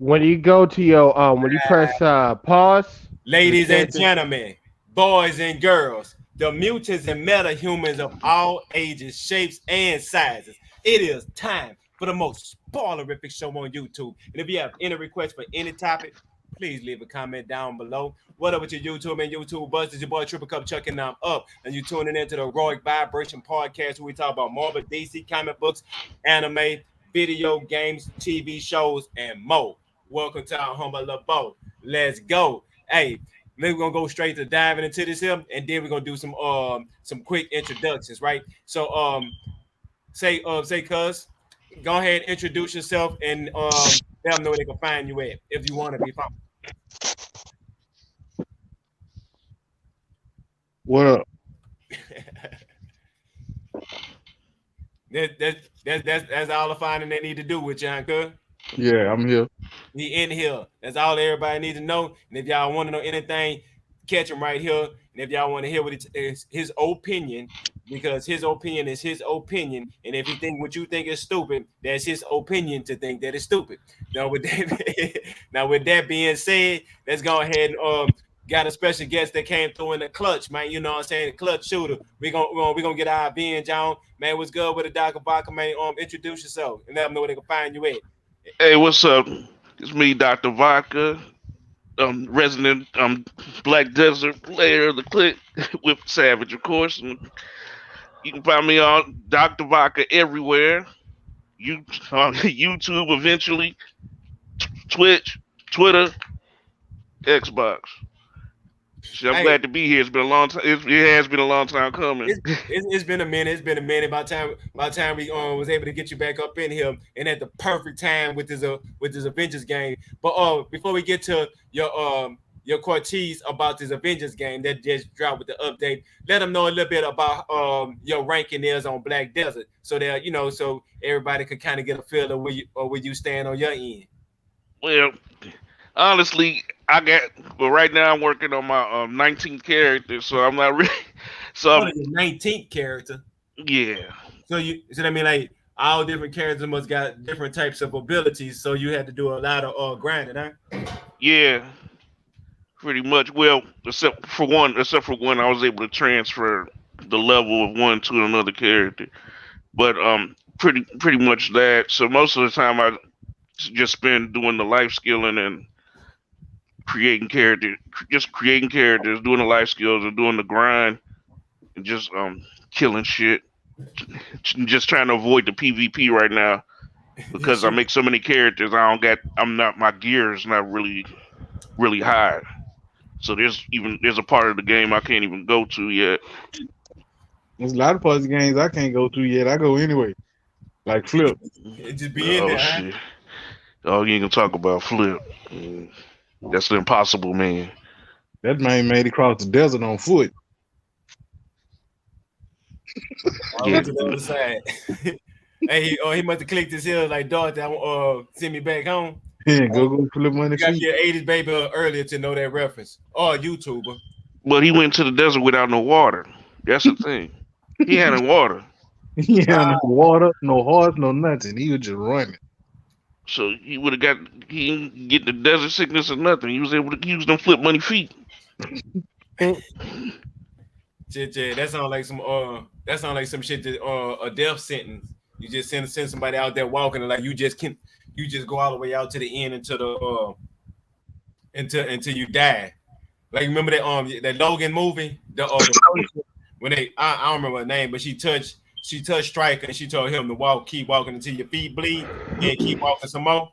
when you go to your when you press pause to the Ladies and character. gentlemen, boys and girls, the mutants and metahumans of all ages, shapes, and sizes, it is time for the most spoilerific show on YouTube. And if you have any requests for any topic, please leave a comment down below. What up with your YouTube and YouTube buzz? It's your boy Triple Cup Chuck and I'm up. And you tuning into the Heroic Vibration Podcast where we talk about Marvel, DC, comic books, anime, video games, TV shows, and more. Welcome to our humble abode. Let's go. Hey, we're gonna go straight to diving into this here, and then we're gonna do some quick introductions, right? So say cuz, go ahead, introduce yourself and let them know where they can find you at if you want to be found. What up? That's all the finding they need to do with John cuz. Yeah, I'm here. He in here. That's all everybody needs to know. And if y'all want to know anything, catch him right here. And if y'all want to hear what it's his opinion, because his opinion is his opinion, and if he think what you think is stupid, that's his opinion to think that it's stupid. Now with that, now with that being said, let's go ahead and got a special guest that came through in the clutch, man. You know what I'm saying? The clutch shooter. We gonna get our avenge on. Man, what's good with the Dr. Vodka, man? Introduce yourself and let them know where they can find you at. Hey, what's up? It's me, Dr. Vodka, resident Black Desert player of the click with Savage, of course. And you can find me on Dr. Vodka everywhere. You on YouTube eventually, Twitch, Twitter, Xbox. Shit, I'm Hey, glad to be here. It's been a long time. It has been a long time coming. it's been a minute. It's been a minute. By the time we was able to get you back up in here and at the perfect time with this Avengers game. But before we get to your Cortez about this Avengers game that just dropped with the update, let them know a little bit about your ranking is on Black Desert, so that so everybody could kind of get a feel of where you stand on your end. Well, honestly, but right now I'm working on my 19th character, so I'm not really. So Oh, your 19th character. yeah, So that mean like all different characters must got different types of abilities, so you had to do a lot of grinding, huh? yeah, pretty much. Well, except for one, I was able to transfer the level of one to another character. But pretty much that. So most of the time I just spend doing the life skilling and creating character, just creating characters, doing the life skills and doing the grind and just killing shit. Just trying to avoid the PvP right now because I Shoot. make so many characters. My gear is not really high. So there's a part of the game I can't even go to yet. There's a lot of puzzle games I can't go to yet. I go anyway. Like Flip. It just be in Oh there, huh? shit! Oh, you ain't gonna talk about Flip. That's the impossible man. That man made it across the desert on foot. I Yeah, went to the other side. Hey, he must have clicked his heels like Dorothy. Send me back home. Yeah, go Flip money You got to feet. be an 80s baby earlier to know that reference. Or a YouTuber. but he went to the desert without no water. That's the thing. He had no water, He had Ah, no water, no horse, no nothing. He was just running. so he would have got he didn't get the desert sickness or nothing. He was able to use them flip money feet. shit. That sounds like some shit that a death sentence. You just send somebody out there walking and like you just go all the way out to the end into the until you die. Like remember that Logan movie, when I don't remember her name, but she touched Stryker and she told him to keep walking until your feet bleed, and keep walking some more.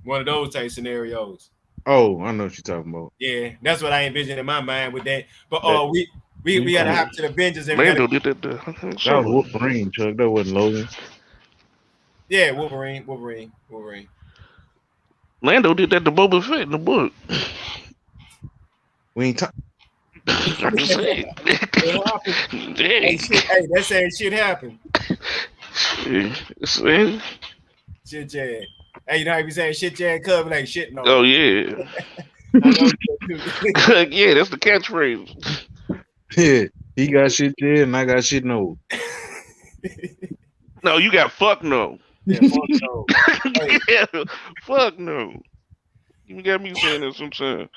One of those type scenarios. Oh, I know what you're talking about. Yeah, that's what I envisioned in my mind with that. But That, we gotta hop to the Avengers and we gotta Lando did that. that was Wolverine, Chuck. That wasn't Logan. yeah, Wolverine. Lando did that to Boba Fett in the book. We ain't talking. I'm just saying. It happened. Dang. That same shit happened. See? Shit, yeah. Hey, you know how you be saying shit, yeah, cub like shit, no. Oh yeah. I know you do. Yeah, that's the catchphrase. Yeah, he got shit there and I got shit no. No, you got fuck no. Yeah, fuck no. Hey, Yeah, fuck no. You got me saying that sometimes.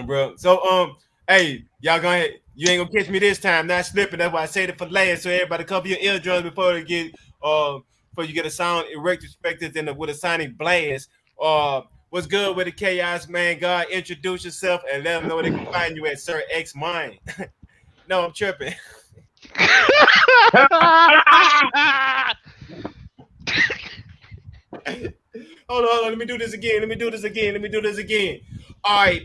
bro. So hey, y'all go ahead. You ain't gonna catch me this time. Not slipping. That's why I said it for last. So everybody cover your eardrums before you get a sound retrospective and with a sonic blast. What's good with the chaos, man? God, introduce yourself and let them know they can find you at Sir X Mind. No, I'm tripping. Hold on. Let me do this again. All right.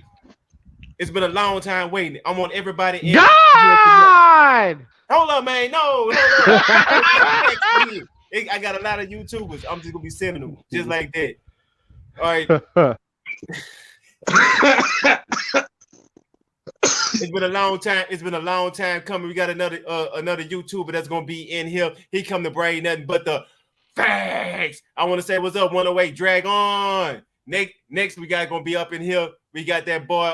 It's been a long time waiting. I want everybody in. God! Hold up, man. No. I got a lot of YouTubers. I'm just gonna be sending them just like that. All right. It's been a long time coming. We got another YouTuber that's gonna be in here. He come to bring nothing but the facts. I want to say what's up, 108 Drag On. Next we got gonna be up in here. We got that boy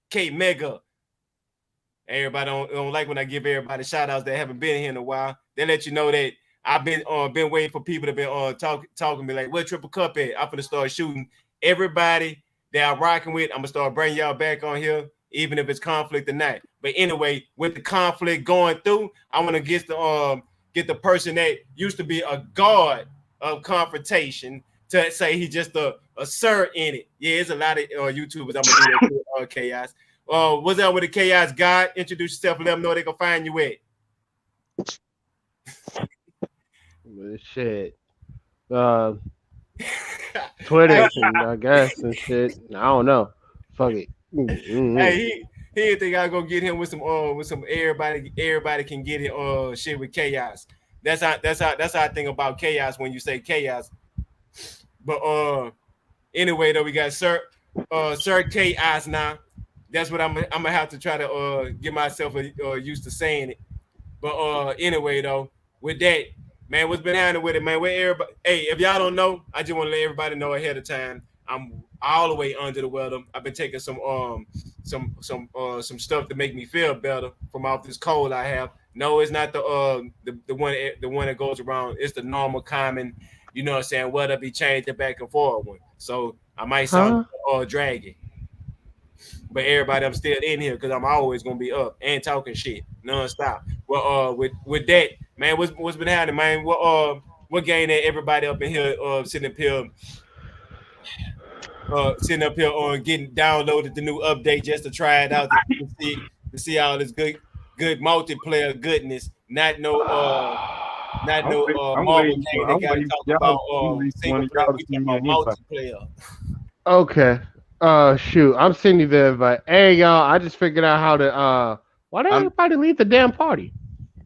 K Mega. Everybody don't like when I give everybody shout outs that haven't been here in a while. They let you know that I've been waiting for people to be talking to me like, where Triple Cup at? I'm gonna start shooting everybody that I'm rocking with. I'm gonna start bringing y'all back on here, even if it's conflict or not. But anyway, with the conflict going through, I want to get the person that used to be a god of confrontation to say he's just a sir in it. Yeah, there's a lot of YouTubers. I'm gonna do that Chaos. What's up with the Chaos God? Introduce yourself and let them know they can find you at. Shit. Twitter, I guess, and shit. I don't know. Fuck it. Mm-hmm. Hey, he think I go get him with some everybody can get it shit with Chaos. That's how I think about Chaos when you say Chaos. But anyway though, we got Sir Chaos now. That's what I'm gonna have to try to get myself used to saying it. But anyway though, with that, man, what's been happening with it, man? Where everybody? Hey, if y'all don't know, I just want to let everybody know ahead of time. I'm all the way under the weather. I've been taking some stuff to make me feel better from off this cold I have. No, it's not the one that goes around. It's the normal common, you know what I'm saying, weather be changing back and forth one. So I might sound draggy. But everybody, I'm still in here because I'm always gonna be up and talking shit nonstop. Well, with that, man, what's been happening, man? What game that everybody up in here sitting up here on getting downloaded the new update just to try it out to see all this good multiplayer goodness. Not no Marvel game that got to talk about single multiplayer. Okay. Shoot, I'm sending you the invite. Hey, y'all, I just figured out how to, why did everybody leave the damn party?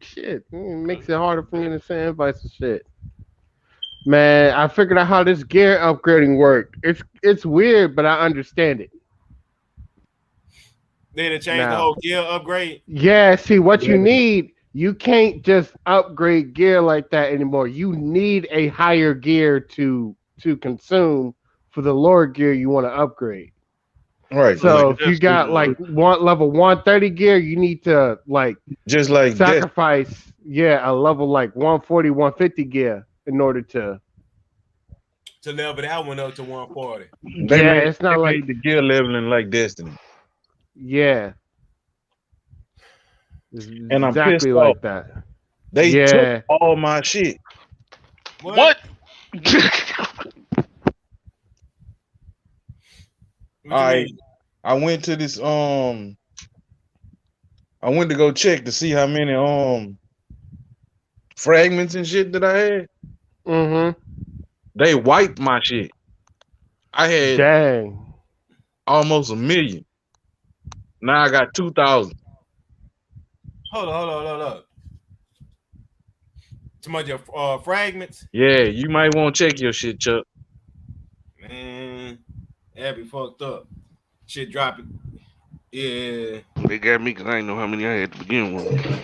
Shit, it makes it harder for me to send invites and shit. Man, I figured out how this gear upgrading worked. It's weird, but I understand it. They had to change the whole gear upgrade? Yeah, see, what you need, you can't just upgrade gear like that anymore. You need a higher gear to consume for the lower gear you want to upgrade. Right. So if you got like level 130 gear, you need to sacrifice a level like 140, 150 gear in order to level that one up to 140. It's not like the gear leveling like Destiny. Yeah. And I'm exactly pissed like off. that. They took all my shit. What? I went to this I went to go check to see how many fragments and shit that I had. Mm-hmm. They wiped my shit. I had almost 1 million. Now I got 2,000. Hold on. Too much of fragments? Yeah, you might want to check your shit, Chuck. Man, that'd be fucked up. Shit dropping. Yeah. They got me because I didn't know how many I had to begin with.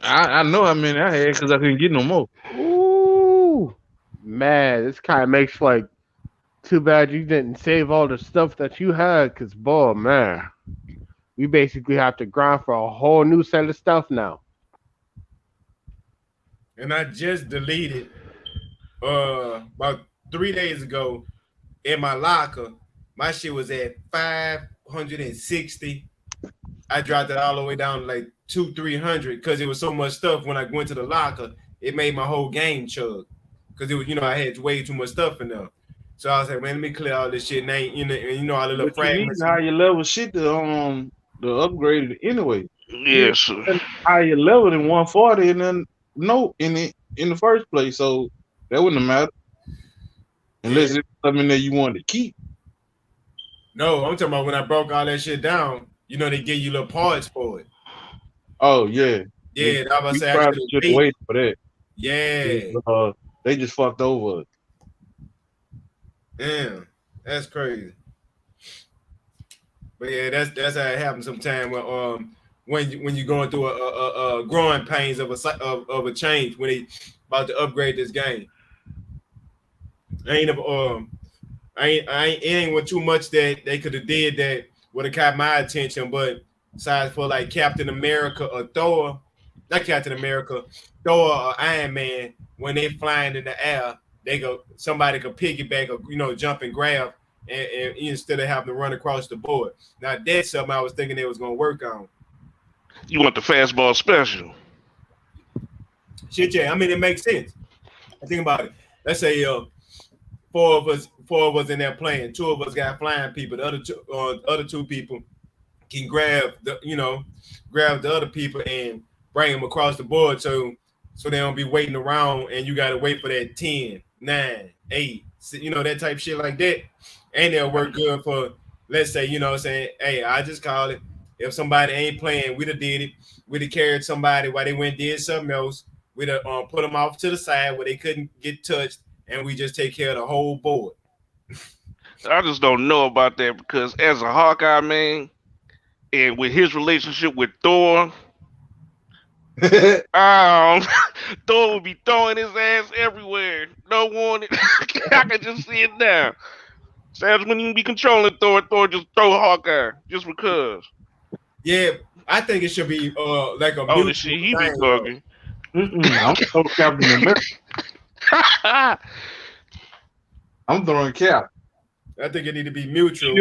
I know how many I had because I couldn't get no more. Ooh. Man, this kind of makes like too bad you didn't save all the stuff that you had because, boy, man, we basically have to grind for a whole new set of stuff now. and I just deleted about 3 days ago in my locker. My shit was at 560. I dropped it all the way down to like 200-300 because it was so much stuff. When I went to the locker, it made my whole game chug because it was, I had way too much stuff in there. So I was like, man, let me clear all this shit. And all the little fragments. Higher level shit to upgrade it anyway. Yes. Higher level than 140 and then in the first place. So that wouldn't matter. Unless it's something that you wanted to keep. No, I'm talking about when I broke all that shit down, they give you little parts for it. Oh, yeah. Yeah, I was saying probably should have waited for that. Yeah. They just fucked over us. Damn, that's crazy. But yeah, that's how it happens sometimes when you're going through a growing pains of a change when they about to upgrade this game. It ain't with too much that they could have did that would have caught my attention, but besides for like Captain America or Thor, not Captain America, Thor or Iron Man, when they flying in the air, somebody could piggyback or jump and grab and instead of having to run across the board. Now that's something I was thinking they was gonna work on. You want the fastball special? Shit, yeah. I mean, it makes sense. I think about it. Let's say four of us in there playing. 2 of us got flying people. The other two people can grab the other people and bring them across the board so they don't be waiting around and you got to wait for that 10, 9, 8, that type shit like that. And they'll work good for, let's say, saying, hey, I just call it. If somebody ain't playing, we'd have did it. We'd have carried somebody while they went and did something else. We'd have put them off to the side where they couldn't get touched, and we just take care of the whole board. I just don't know about that because as a Hawkeye man, and with his relationship with Thor, Thor would be throwing his ass everywhere. No warning. I can just see it now. Sam's wouldn't even be controlling Thor. Thor just throw Hawkeye just because. Yeah, I think it should be like a. Oh, shit, he be talking. I'm throwing Captain America. I'm throwing Cap. I think it need to be mutual.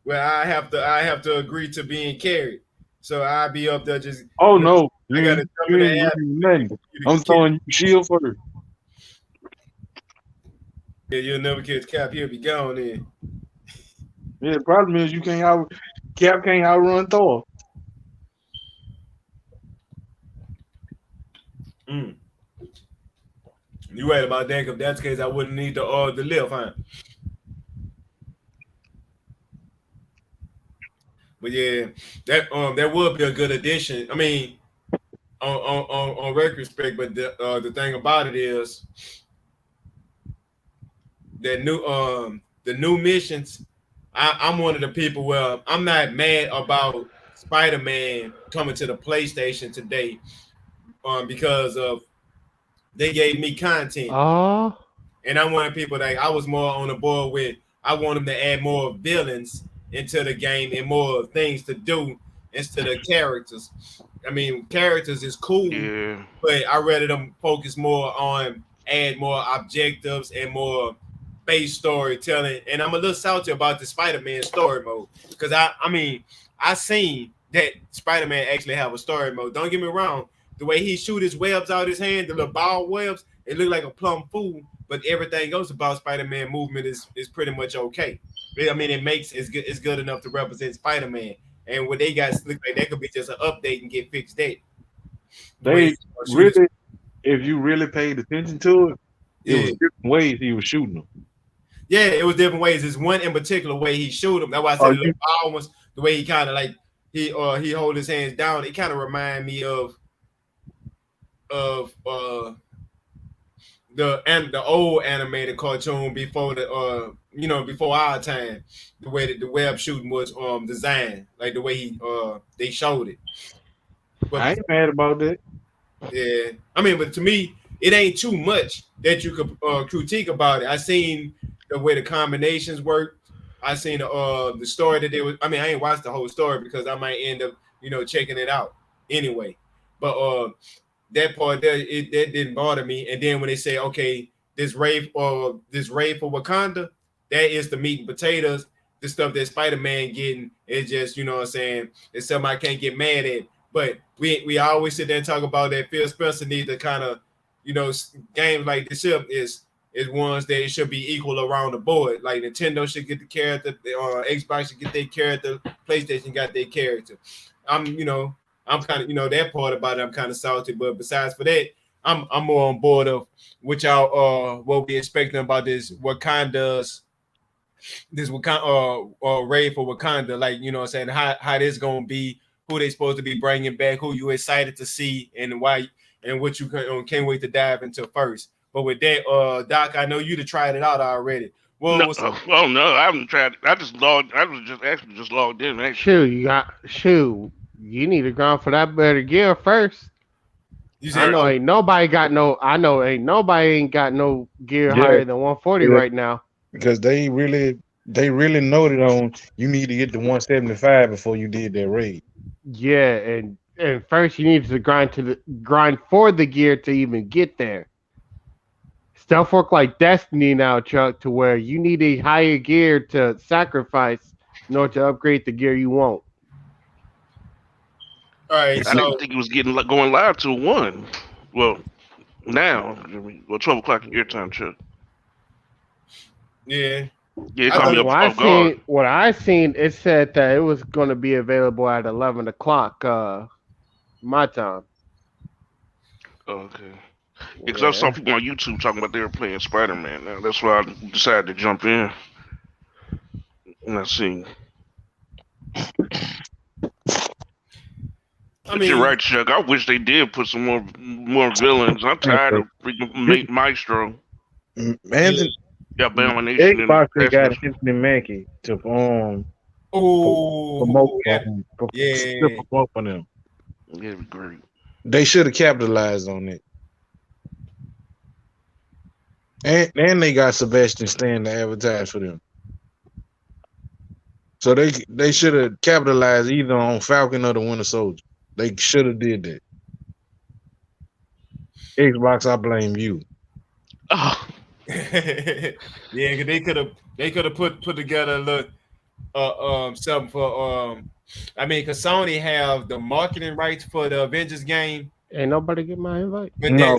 Where I have to agree to being carried. So I'll be up there just. Oh no! I gotta jump in the air. I'm throwing you shield first. Yeah, you'll never catch Cap. He'll be gone then. Yeah, the problem is Cap can't outrun Thor. You right about that. If that's the case, I wouldn't need the lift, huh? But yeah, that would be a good addition. I mean, on retrospect, but the thing about it is that the new missions. I'm one of the people where I'm not mad about Spider-Man coming to the PlayStation today, because of they gave me content. And I'm one of the people that I was more on the board with. I want them to add more villains into the game and more things to do instead of characters. I mean, characters is cool, but I rather them focus more on add more objectives and more base storytelling. And I'm a little salty about the Spider-Man story mode because I seen that Spider-Man actually have a story mode. Don't get me wrong. The way he shoot his webs out his hand, the little ball webs, it look like a plum fool, but everything else about Spider-Man movement is pretty much okay. I mean, it's good enough to represent Spider-Man. And what they got look like that could be just an update and get fixed that. They really, if you really paid attention to it, it was different ways he was shooting them. Yeah, it was different ways. There's one in particular way he showed them. That's why I said the ball ones, the way he kind of like he hold his hands down. It kind of remind me of the old animated cartoon before before our time. The way that the web shooting was designed, like the way they showed it. But I ain't mad about that. Yeah, I mean, but to me, it ain't too much that you could critique about it. I seen the way the combinations work. I seen the story that they was. I mean, I ain't watched the whole story because I might end up checking it out anyway. But that part there, that didn't bother me. And then when they say, okay, this raid for Wakanda, that is the meat and potatoes. The stuff that Spider-Man getting is just, you know what I'm saying, it's something I can't get mad at. But we always sit there and talk about that Phil Spencer needs to kind of, you know, games like this is ones that it should be equal around the board. Like Nintendo should get the character, Xbox should get their character, PlayStation got their character. I'm kind of, that part about it, I'm kind of salty. But besides for that, I'm more on board of what y'all what we expecting about this raid for Wakanda. Like, you know what I'm saying, how this gonna be, who they supposed to be bringing back, who you excited to see, and why, and what you can't wait to dive into first. But with that, Doc, I know you'd have tried it out already. No, Well, no, I haven't tried it. I was just logged in. Actually. You need to go for that better gear first. you I said, know ain't nobody ain't got no gear Yeah. higher than 140 Yeah. right now. Because they really noted on you need to get to 175 before you did that raid. Yeah, and first you need to grind for the gear to even get there. Stuff work like Destiny now, Chuck, to where you need a higher gear to sacrifice in order to upgrade the gear you want. all right, I so didn't think it was going live till 1. Well, now, 12 o'clock your time, Chuck. yeah, Yeah, it caught me What off guard. I seen, it said that it was going to be available at 11 o'clock my time. Okay. Because I saw people on YouTube talking about they were playing Spider-Man. Now that's why I decided to jump in. And I see. But you're right, Chuck. I wish they did put some more villains. I'm tired of freaking Maestro. Anthony, Abomination. Xbox they got Anthony Mackie to promote yeah. promote for them. Yeah, it'd be great. They should have capitalized on it. And they got Sebastian Stan to advertise for them. So they should have capitalized either on Falcon or the Winter Soldier. They should have did that. Xbox, I blame you. Oh. Yeah, cause they could have put together a look something for I mean, cause Sony have the marketing rights for the Avengers game. Ain't nobody get my invite. But No,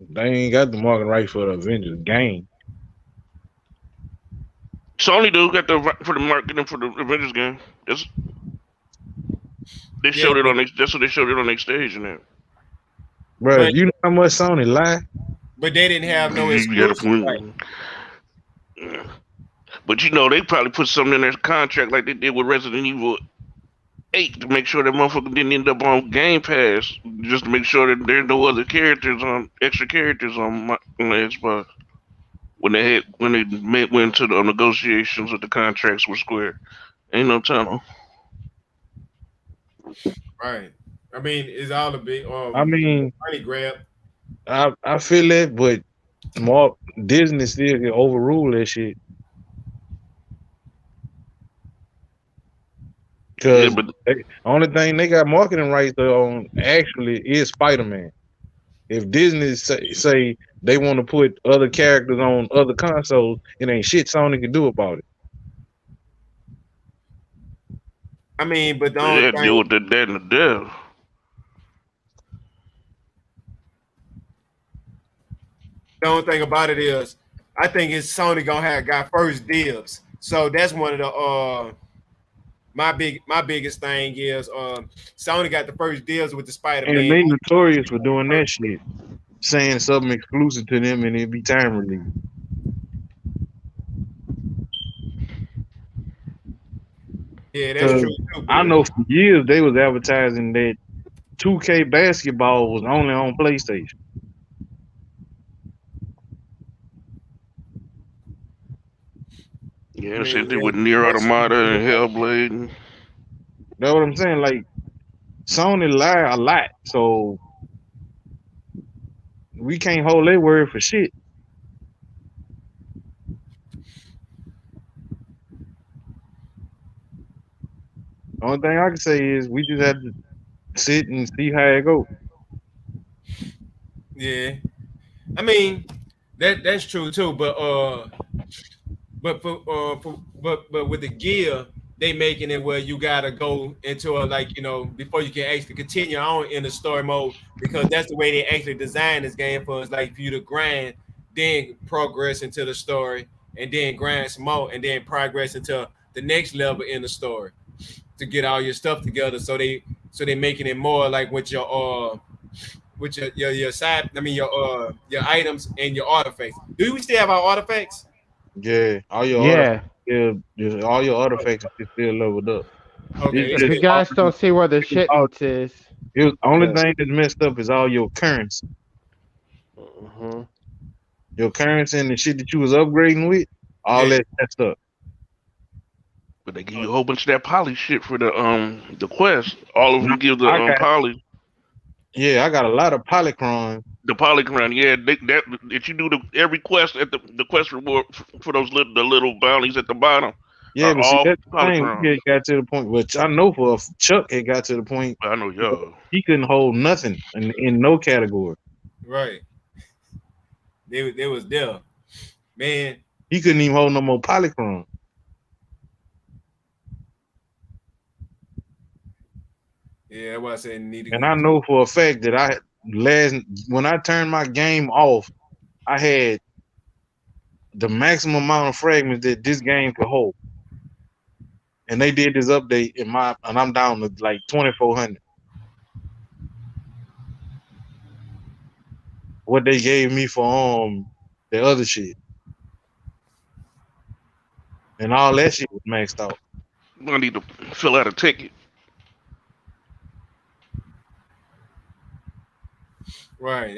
they ain't got the marketing rights for the Avengers game. Sony do got for the marketing for the Avengers game. They showed it on that's what they showed it on their stage and that. Bro, you know how much Sony lie? But they didn't have no exclusive. Right? Yeah. But you know, they probably put something in their contract like they did with Resident Evil 8 to make sure that motherfucker didn't end up on Game Pass, just to make sure that there's no other extra characters on the Xbox. When they went to the negotiations with the contracts with Square, ain't no tunnel. Right. I mean, it's all a big money grab. I feel it, but Disney still can overrule that shit. Because the only thing they got marketing rights on actually is Spider-Man. If Disney say they want to put other characters on other consoles, it ain't shit Sony can do about it. I mean, but the only thing, deal with that and the death. The only thing about it is, I think it's Sony got first dibs. So that's one of the my biggest thing is Sony got the first deals with the Spider-Man. And they notorious for doing that shit, saying something exclusive to them and it be time release. Yeah, that's true too. I know for years they was advertising that 2K basketball was only on PlayStation. Yeah, same thing with Nier Automata and Hellblade. That's what I'm saying. Like Sony lie a lot, so we can't hold their word for shit. The only thing I can say is we just have to sit and see how it goes. Yeah, I mean that's true too. But with the gear, they making it where you gotta go into a like before you can actually continue on in the story mode because that's the way they actually design this game for us. Like for you to grind, then progress into the story, and then grind some more, and then progress into the next level in the story to get all your stuff together. So they making it more like with your side. I mean your items and your artifacts. Do we still have our artifacts? Yeah, all your Yeah. all your artifacts is still leveled up. Okay, It's If just you guys don't see where the it's all- shipments is, the only yeah. thing that's messed up is all your currency. Mhm. Your currency and the shit that you was upgrading with, all Yeah. that messed up. But they give you a whole bunch of that poly shit for the quest. All of them give the I got poly. Yeah, I got a lot of polycron. The polycron, yeah, that you do every quest at the quest reward for those the little bounties at the bottom Yeah, are but see all that's the thing. polycron. We had got to the point, which I know for Chuck had got to the point I know y'all. he couldn't hold nothing in no category. Right. They was there, man. He couldn't even hold no more polycron. Yeah, that's why I said need to. And I know for a fact that when I turned my game off, I had the maximum amount of fragments that this game could hold. And they did this update and I'm down to like 2,400. What they gave me for the other shit. And all that shit was maxed out. I need to fill out a ticket. Right.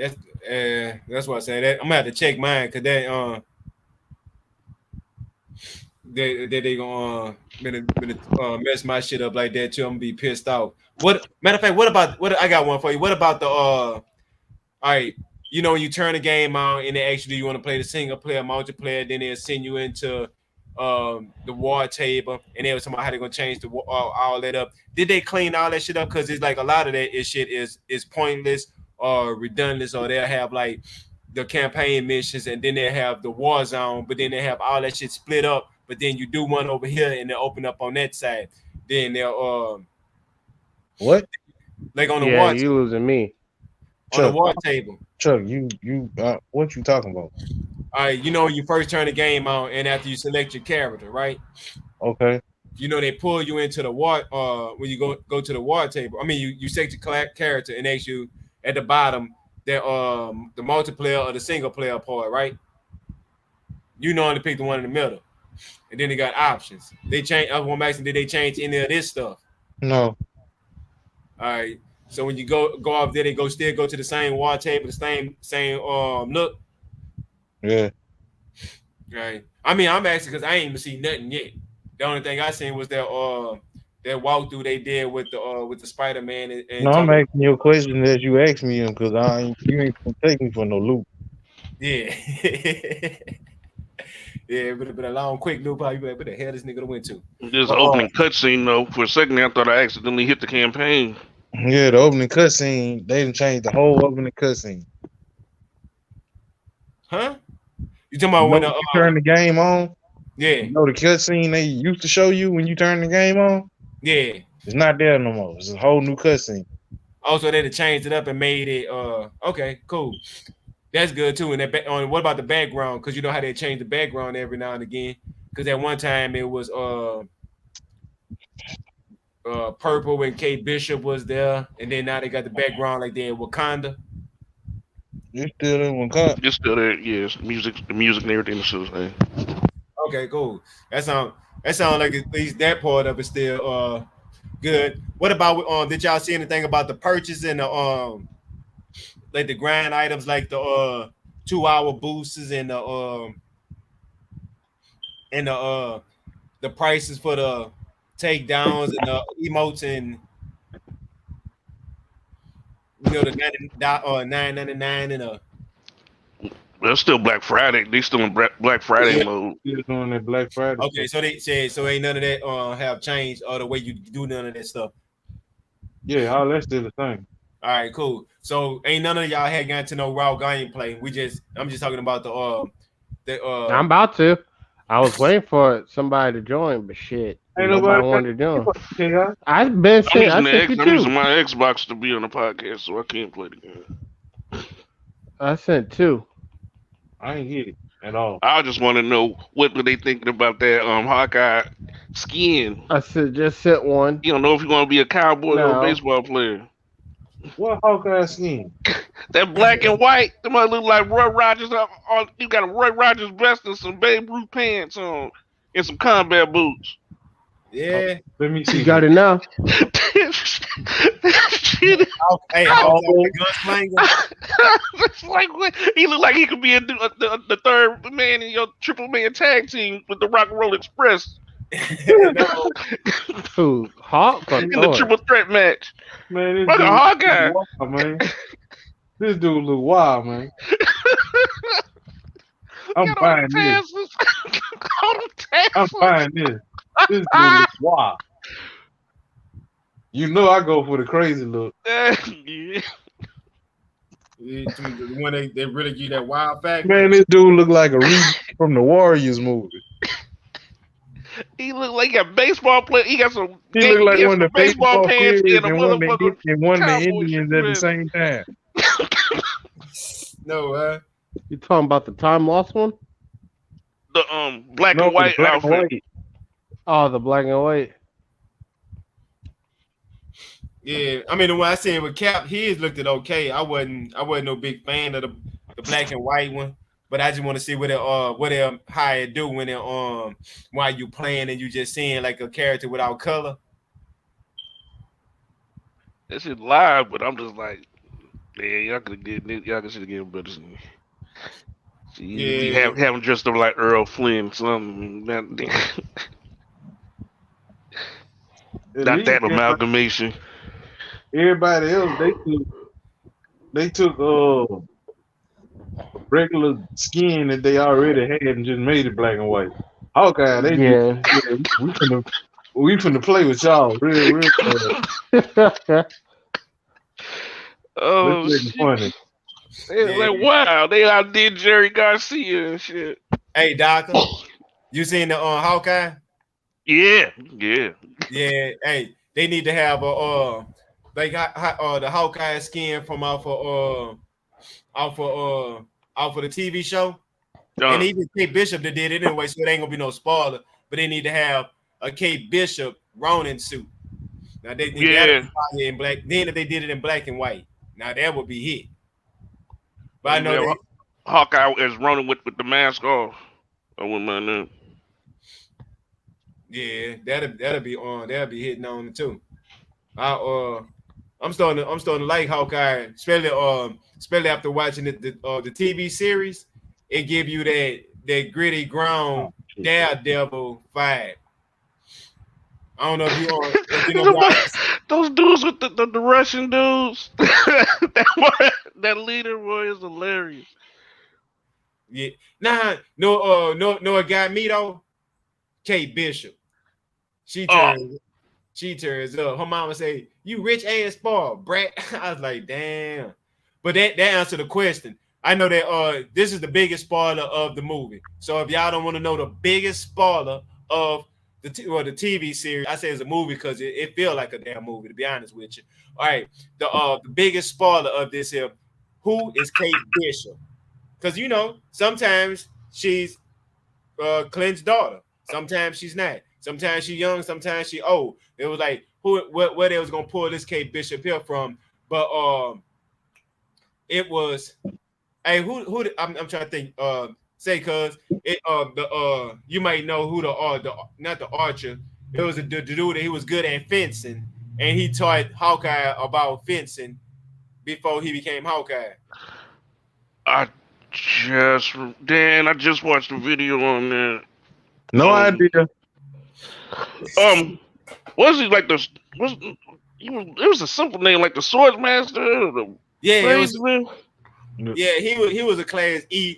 That's why I say that. I'm gonna have to check mine because they gonna mess my shit up like that too. I'm gonna be pissed off. What matter of fact, what I got one for you. What about the all right, when you turn the game on and they actually you want to play the single player, multiplayer, then they'll send you into the war table and they were talking about how they're gonna change all that up. Did they clean all that shit up? Because it's like a lot of that shit is pointless or redundant, or they'll have like the campaign missions and then they have the war zone, but then they have all that shit split up. But then you do one over here and they open up on that side. Then they'll what? Like on the Yeah, war you losing me. on the war table. Chuck, you what you talking about? All right, when you first turn the game on and after you select your character, right? Okay. They pull you into the war when you go to the war table. I mean, you select your character and ask you at the bottom that the multiplayer or the single player part, right? You normally pick the one in the middle, and then they got options. They change. I was asking, did they change any of this stuff? No. All right. So when you go off there, they still go to the same war table, the same look. Yeah. Right. I mean, I'm asking because I ain't even see nothing yet. The only thing I seen was that walkthrough they did with the Spider-Man and No, I'm asking you a question as you asked me him because you ain't gonna take me for no loop. Yeah. Yeah, it would have been a long, quick loop. How you like, where the hell this nigga went to? This opening cutscene though, for a second I thought I accidentally hit the campaign. Yeah, the opening cutscene, they didn't change the whole opening cutscene. Huh? You talking about when you turn the game on? Yeah. The cutscene they used to show you when you turn the game on? Yeah. It's not there no more. It's a whole new cutscene. Also, they changed it up and made it okay, cool. That's good too. And what about the background? Because you know how they change the background every now and again. Because at one time it was purple when Kate Bishop was there, and then now they got the background like they're in Wakanda. You're still in Wakanda. You're still there, yes. The music and everything is still the same. Okay, cool. That sound like at least that part of it still good. What about did y'all see anything about the purchase and the like the grind items like the 2-hour boosters and the prices for the takedowns and the emotes and the $9.99 and Well, it's still Black Friday. They still in Black Friday mode. Still doing that Black Friday. Okay, so they said ain't none of that have changed or the way you do none of that stuff. Yeah, all that's still the same. All right, cool. So ain't none of y'all had gotten to know raw gameplay. I'm just talking about I'm about to. I was waiting for somebody to join, but shit, Ain't nobody nobody wanted to join. Yeah, I've been I'm saying, I using sent you I'm using two. my Xbox to be on the podcast, so I can't play the game. I sent two. I ain't get it at all. I just want to know what were they thinking about that Hawkeye skin. I said just sent one. You don't know if you want to be a cowboy or a No. baseball player. What Hawkeye skin? That black and white, them might look like Roy Rogers. You got a Roy Rogers vest and some Babe Ruth pants on, and some combat boots. Yeah. Let me see. You got it now. Shit. Hey, It's like what? He look like he could be the third man in your triple man tag team with the Rock and Roll Express no. Who? Hawk or in the Thor? triple threat match. Man, this Fuck a dude Hawkeye. look wild, man. This dude look wild, man. I'm Got all buying them this. tassels. All them I'm tassels. buying this. This dude look wild. You know I go for the crazy look. Yeah. When they really give you that wild fact. Man, this dude look like a Reed from the Warriors movie. He look like he got baseball play. He got some. He look like one of the baseball pants players and a and one of motherfucker. the Cowboy Indians at the shit. same time. No, You talking about the time lost one? The black No, and white the black and outfit. white. Oh, the black and white. yeah. I mean, the one I seen with Cap, his looked it okay. I wasn't no big fan of the black and white one, but I just want to see what how it do when it while you playing and you just seeing like a character without color. That shit live, but I'm just like, yeah, y'all should have given better than me. See, Yeah. have him dressed up like Earl Flynn, something. Not At that least amalgamation. everybody else, they took regular skin that they already had and just made it black and white. Hawkeye, they Yeah. we finna play with y'all real Oh, That's shit. funny. It's like, wow, they outdid Jerry Garcia and shit. Hey, Doctor, you seen the Hawkeye? Yeah. Yeah. Hey, they need to have a the Hawkeye skin from off of the TV show. And even Kate Bishop that did it anyway, so it ain't gonna be no spoiler. But they need to have a Kate Bishop Ronin suit. Now they in black. Then if they did it in black and white, now that would be hit. But I know Hawkeye is running with the mask off. I wouldn't mind that. Yeah, that'll be hitting on it too. I'm starting to like Hawkeye, especially after watching the TV series. It give you that gritty ground Daredevil vibe. I don't know if you know those dudes with the Russian dudes. that leader boy is hilarious. Yeah. No, it got me though. Kate Bishop. She turns up. Her mama say, "You rich ass spoiled brat." I was like, "Damn." But that answered the question. I know that this is the biggest spoiler of the movie. So if y'all don't want to know the biggest spoiler of the TV series, I say it's a movie because it feels like a damn movie, to be honest with you. All right, the biggest spoiler of this here, who is Kate Bishop? Because sometimes she's Clint's daughter, sometimes she's not. Sometimes she's young, sometimes she old. It was like where they was gonna pull this Kate Bishop here from, but it was. Hey, who? I'm trying to think. Say, cause it you might know who the not the archer. It was the dude that he was good at fencing, and he taught Hawkeye about fencing before he became Hawkeye. I just watched a video on that. No idea. Was he like it was a simple name like the Swordsmaster? Yeah, he was a class E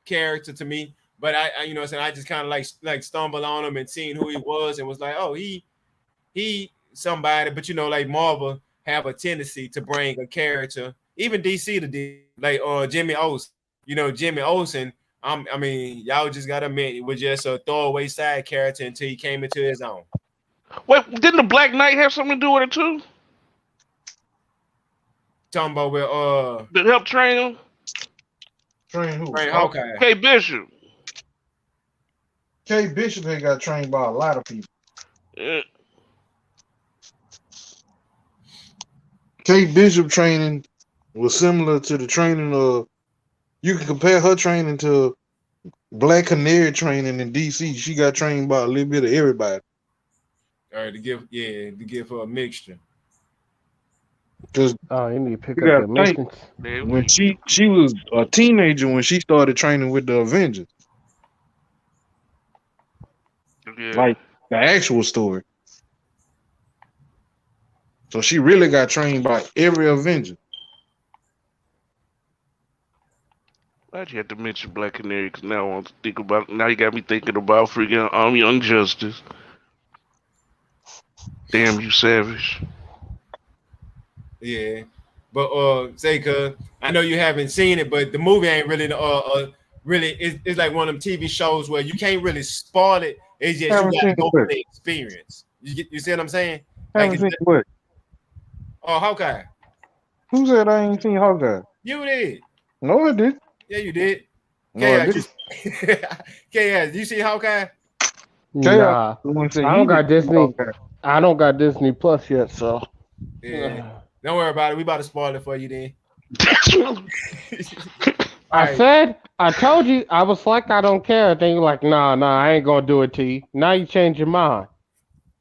character to me, but I I just kind of like stumbled on him and seeing who he was and was like, oh, he somebody, but like Marvel have a tendency to bring a character, even DC to like Jimmy Olsen. You know, Jimmy Olsen. I mean, y'all just gotta admit it was just a throwaway side character until he came into his own. Wait, didn't the Black Knight have something to do with it too? Talking about with To help train him? Train who? Frank Hawkeye. K Bishop. K Bishop had got trained by a lot of people. Yeah. K Bishop training was similar to the training of. You can compare her training to Black Canary training in DC. She got trained by a little bit of everybody. All right, to give her a mixture. Because you need to pick You up gotta your think. missions. when she was a teenager when she started training with the Avengers, Yeah. like the actual story. So she really got trained by every Avenger. Why'd you have to mention Black Canary? Because now I want to think about. Now you got me thinking about freaking Young Justice. Damn you, Savage. Yeah, but say, cause I know you haven't seen it, but the movie ain't really really. It's like one of them TV shows where you can't really spoil it. It's just Haven't you gotta seen go it. for the experience. You see what I'm saying? Haven't Like, seen what? oh, Hawkeye, Who said I ain't seen Hawkeye? you did. No, I did. Yeah, you did. No, I didn't. KS, you see Hawkeye? Nah, The one said I he don't got didn't see Disney. Hawkeye. I don't got Disney Plus yet, so Yeah. Don't worry about it. We about to spoil it for you then. I told you, I was like, I don't care. Then you're like, nah, I ain't gonna do it to you. Now you change your mind.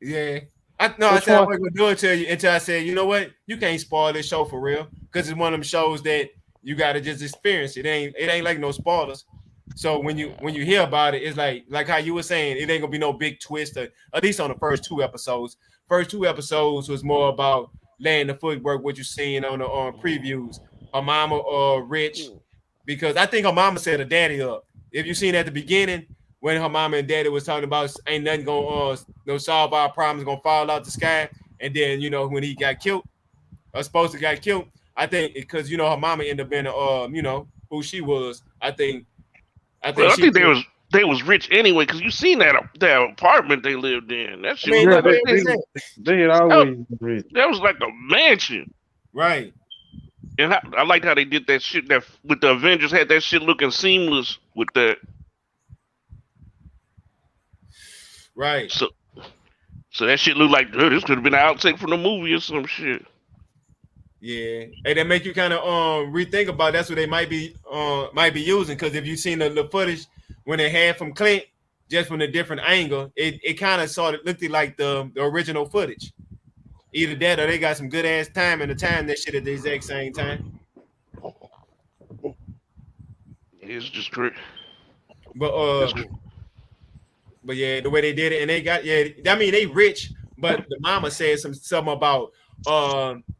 Yeah. I said I wasn't gonna do it to you until I said, you know what? You can't spoil this show for real. Because it's one of them shows that you gotta just experience. It ain't like no spoilers. So when you hear about it, it's like how you were saying, it ain't gonna be no big twist, at least on the first two episodes. First two episodes was more about laying the footwork, what you're seeing on the previews. Her mama rich, because I think her mama set her daddy up. If you seen at the beginning when her mama and daddy was talking about ain't nothing gonna solve our problems, gonna fall out the sky, and then when he got killed, or supposed to got killed, I think because her mama ended up being who she was. I think they was rich anyway, because you seen that apartment they lived in. That shit I mean, they had always been rich. that was like a mansion. Right. And I liked how they did that shit that with the Avengers had that shit looking seamless with that. Right. So that shit looked like this could have been an outtake from the movie or some shit. Yeah, and that make you kind of rethink about that's what they might be using, because if you've seen the footage when they had from Clint, just from a different angle, it kind of sort of looked like the original footage. Either that or they got some good ass time and the time that shit at the exact same time. It's just great. But yeah, the way they did it, and they got I mean they rich, but the mama said something about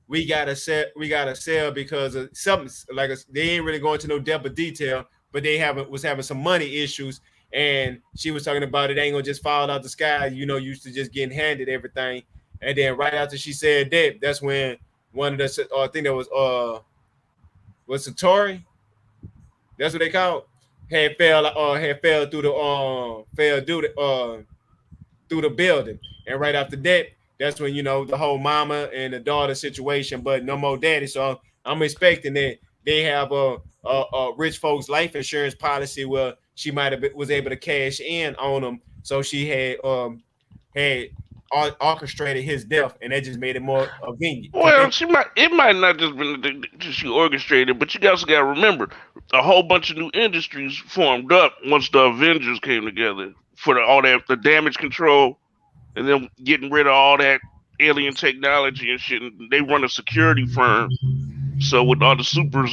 we gotta sell because of something like they ain't really going to no depth of detail, but they was having some money issues, and she was talking about it ain't gonna just fall out the sky, used to just getting handed everything, and then right after she said that's when one of the I think that was Satori, that's what they called, had fell through the building, and right after that. That's when the whole mama and the daughter situation, but no more daddy. So I'm expecting that they have a rich folks life insurance policy where she was able to cash in on them. So she had orchestrated his death, and that just made it more convenient. Well, it might not just been she orchestrated, but you guys got to remember a whole bunch of new industries formed up once the Avengers came together for the damage control. And then getting rid of all that alien technology and shit. And they run a security firm. So with all the supers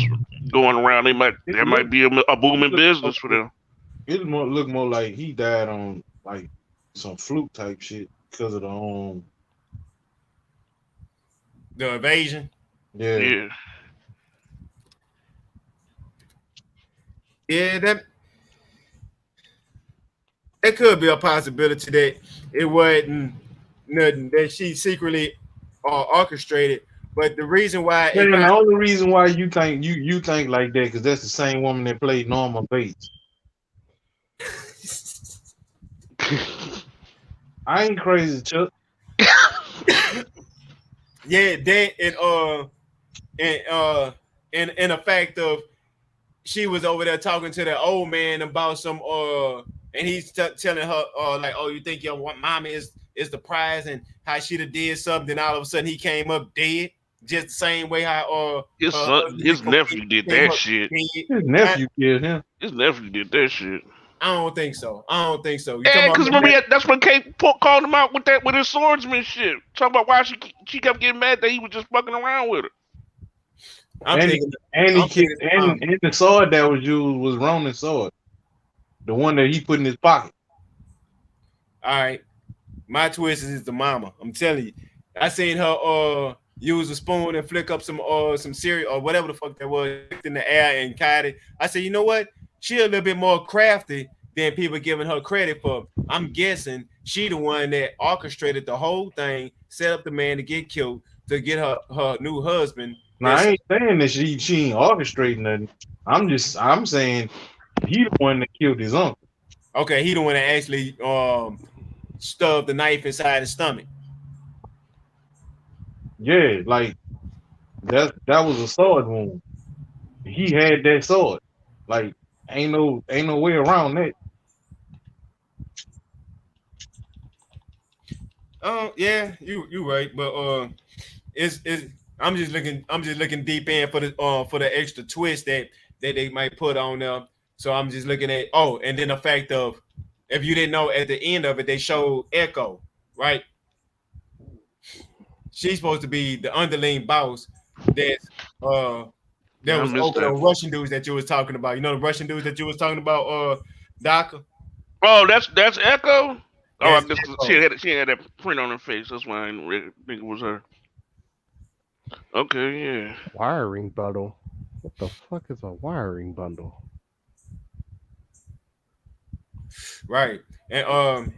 going around, there might be a booming business for them. It look more like he died on like some fluke type shit because of the invasion. Yeah. Yeah, that could be a possibility that it wasn't nothing that she secretly orchestrated, But the reason why Man, the only reason why you think you think like that because that's the same woman that played Norma Bates. I ain't crazy, Chuck. yeah, that and the fact of she was over there talking to the old man about some and he's telling her like, oh, you think your mama is the prize, and how she'd have did something, and all of a sudden he came up dead, just the same way how his nephew did that shit. His nephew killed him. His nephew did that shit. I don't think so. Yeah, because remember that's when Kate called him out with his swordsman shit. Talking about why she kept getting mad that he was just fucking around with her. And the sword that was used was Ronan's sword, the one that he put in his pocket. All right, my twist is the mama. I'm telling you, I seen her use a spoon and flick up some cereal or whatever the fuck that was in the air and caught it. I said, you know what? She a little bit more crafty than people giving her credit for. I'm guessing she the one that orchestrated the whole thing, set up the man to get killed to get her new husband. Now, I ain't saying that she ain't orchestrating nothing. I'm saying he the one that killed his uncle. Okay, he the one that actually stubbed the knife inside his stomach. Yeah, like that was a sword wound. He had that sword. Like ain't no way around that. Yeah, you right, but it's I'm just looking deep in for the extra twist that they might put on there. So I'm just looking at and then the fact of, if you didn't know, at the end of it they showed Echo, right? She's supposed to be the underling boss that was over the Russian dudes that you was talking about. You know the Russian dudes that you was talking about, Doc? Oh, that's Echo. Oh, I guess she had that print on her face. That's why I didn't really think it was her. Okay, yeah. Wiring bundle. What the fuck is a wiring bundle? Right. And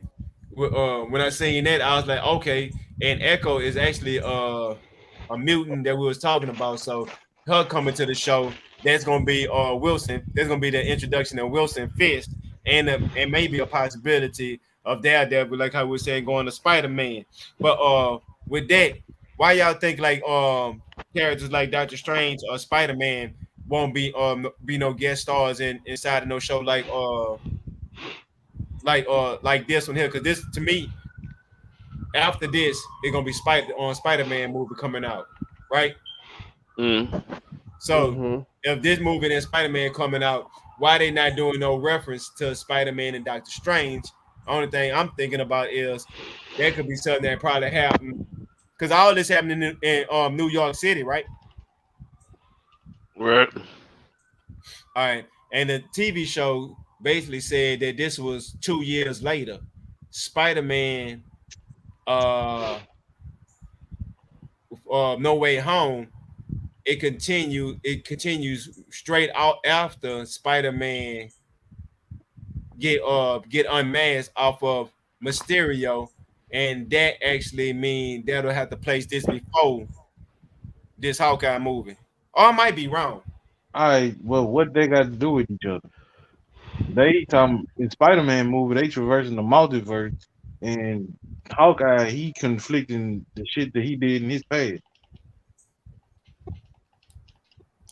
when I seen that, I was like, okay. And Echo is actually a mutant that we was talking about. So her coming to the show, that's gonna be Wilson. There's gonna be the introduction of Wilson Fisk, and maybe a possibility of Daredevil, like how we were saying, going to Spider-Man. But with that, why y'all think like characters like Doctor Strange or Spider-Man won't be no guest stars inside of no show like this one here? Because this, to me, after this, it's gonna be Spider-Man movie coming out, right? So if this movie and Spider-Man coming out, why they not doing no reference to Spider-Man and Doctor Strange? Only thing I'm thinking about is that could be something that probably happened, because all this happened in New York City, right? Right. All right. And the TV show basically said that this was 2 years later. Spider-Man No Way Home, it continues straight out after Spider-Man get unmasked off of Mysterio, and that actually mean that'll have to place this before this Hawkeye movie. Or I might be wrong. All right, well, what they got to do with each other? They talking in Spider-Man movie, they traversing the multiverse, and Hawkeye, he conflicting the shit that he did in his past.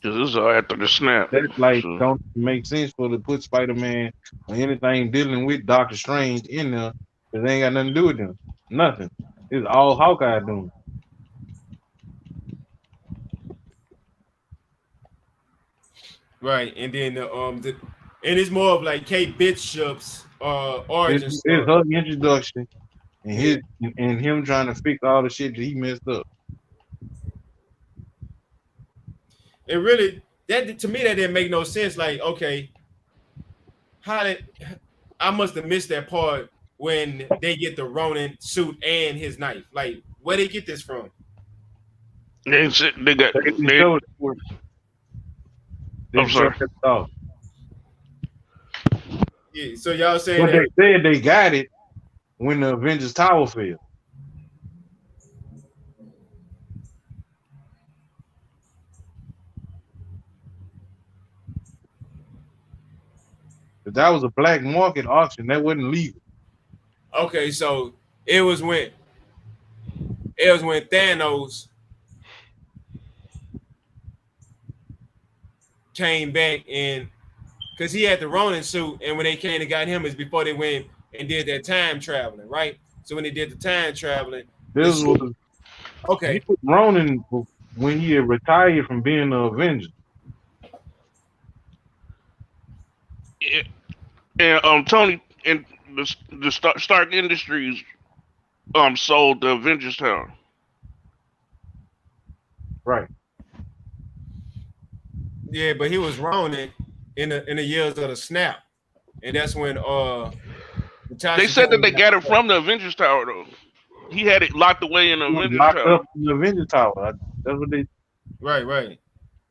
This is after the snap. That's like don't make sense for to put Spider-Man or anything dealing with Doctor Strange in there, because they ain't got nothing to do with them. Nothing. It's all Hawkeye doing. Right, and then and it's more of like Kate Bishop's origin story. It's her introduction and him trying to fix all the shit that he messed up. It really, that to me, that didn't make no sense. Like, okay, I must have missed that part when they get the Ronin suit and his knife. Like, where they get this from? I'm sorry. Yeah, so y'all saying but they said they got it when the Avengers Tower fell. If that was a black market auction, that wasn't legal. Okay, so it was when Thanos came back and because he had the Ronin suit, and when they came and got him is before they went and did their time traveling, right? So when they did the time traveling, This was okay. he was Ronin when he had retired from being an Avenger. Yeah. And Tony and the Stark Industries sold the Avengers Tower. Right. Yeah, but he was Ronin in the years of the snap, and that's when They said that they got it from the Avengers Tower though. He had it locked away in the Avengers locked Tower. up in the Avengers Tower. That's what they. Right.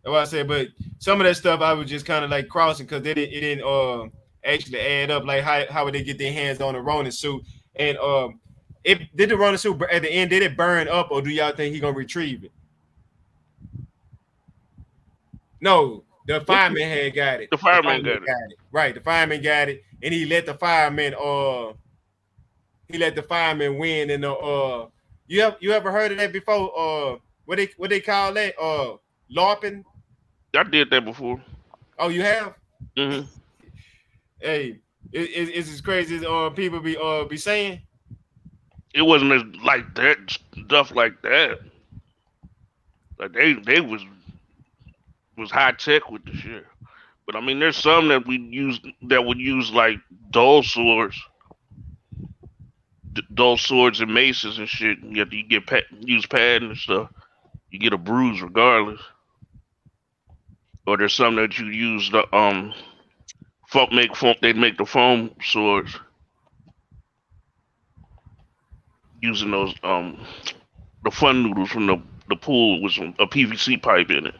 That's what I said. But some of that stuff I was just kind of like crossing because it didn't actually add up. Like how would they get their hands on the Ronin suit? And did the Ronin suit at the end? Did it burn up, or do y'all think he gonna retrieve it? No, the fireman had got it. The fireman got it. Right, the fireman got it, and he let the fireman win. And you ever heard of that before? What they call that? LARPing. I did that before. Oh, you have? Mm-hmm. Hey, it's as crazy as people be saying. It wasn't as like that stuff like that. Like they was high tech with the shit. But I mean, there's some that would use like dull swords and maces and shit. You use padding and stuff. You get a bruise regardless. Or there's some that you use the They'd make the foam swords using those the fun noodles from the pool with a PVC pipe in it.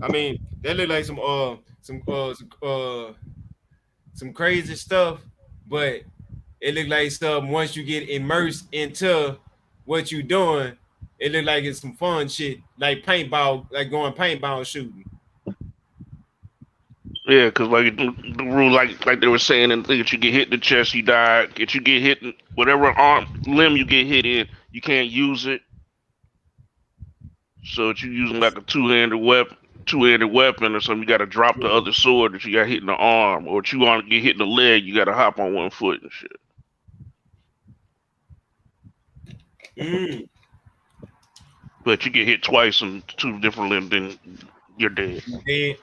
I mean, that look like some crazy stuff, but it look like stuff once you get immersed into what you're doing, it look like it's some fun shit, like paintball, like going paintball shooting. Yeah, because like the rule, like they were saying, and that you get hit in the chest, you die. If you get hit in whatever limb you get hit in, you can't use it. So if you're using like a two-handed weapon or something, you got to drop the other sword that you got hit in the arm, or if you want to get hit in the leg, you got to hop on one foot and shit. But you get hit twice on two different limbs, then you're dead. Yeah.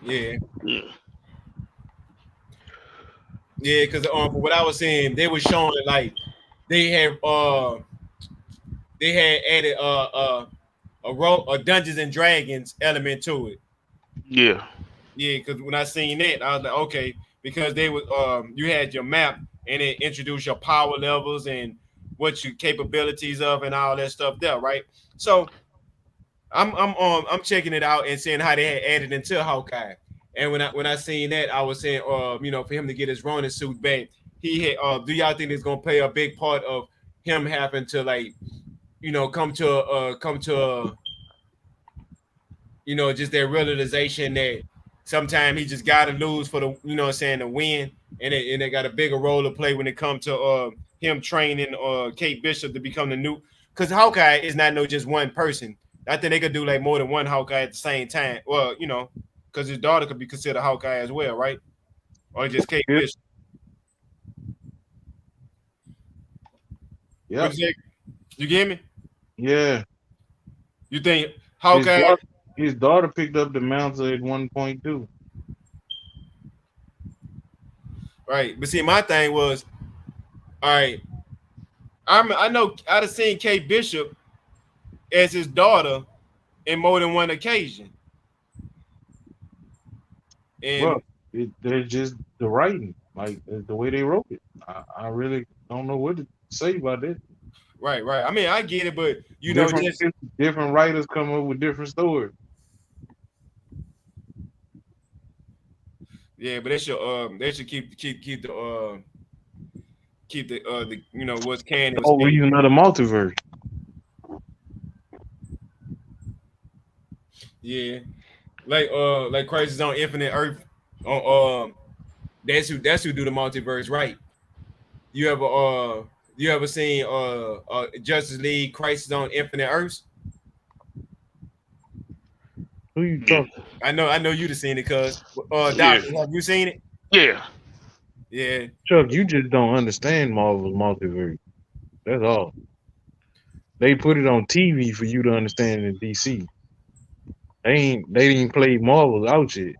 Yeah, because from what I was saying, they were showing like they had added a Dungeons and Dragons element to it. Yeah, because when I seen that, I was like, okay, because they was you had your map and it introduced your power levels and what your capabilities of and all that stuff there, right? So I'm checking it out and seeing how they had added into Hawkeye. And when I seen that, I was saying, for him to get his Ronin suit back, he had. Do y'all think it's gonna play a big part of him having to come to just that realization that sometimes he just gotta lose for the to win, and it got a bigger role to play when it comes to him training Kate Bishop to become the new, because Hawkeye is not just one person. I think they could do like more than one Hawkeye at the same time. Well, because his daughter could be considered Hawkeye as well, right? Or just Kate Bishop. Yeah. You get me? Yeah. You think Hawkeye? His daughter picked up the mantle at 1.2. Right, but see, my thing was, all right. I know I'd have seen Kate Bishop as his daughter in more than one occasion. And they're just the writing, like the way they wrote it. I really don't know what to say about that. Right. I mean, I get it, but different writers come up with different stories. Yeah, but they should keep the what's canon. Oh, we use another multiverse. Yeah, like Crisis on Infinite Earth. On that's who do the multiverse, right? You ever seen Justice League Crisis on Infinite Earths? Who you Yeah. talking? I know you'd have seen it, cause Yeah. Doctor, have you seen it? Yeah. Yeah, Chuck, you just don't understand Marvel's multiverse. That's all. They put it on TV for you to understand in DC. They didn't play Marvel out yet.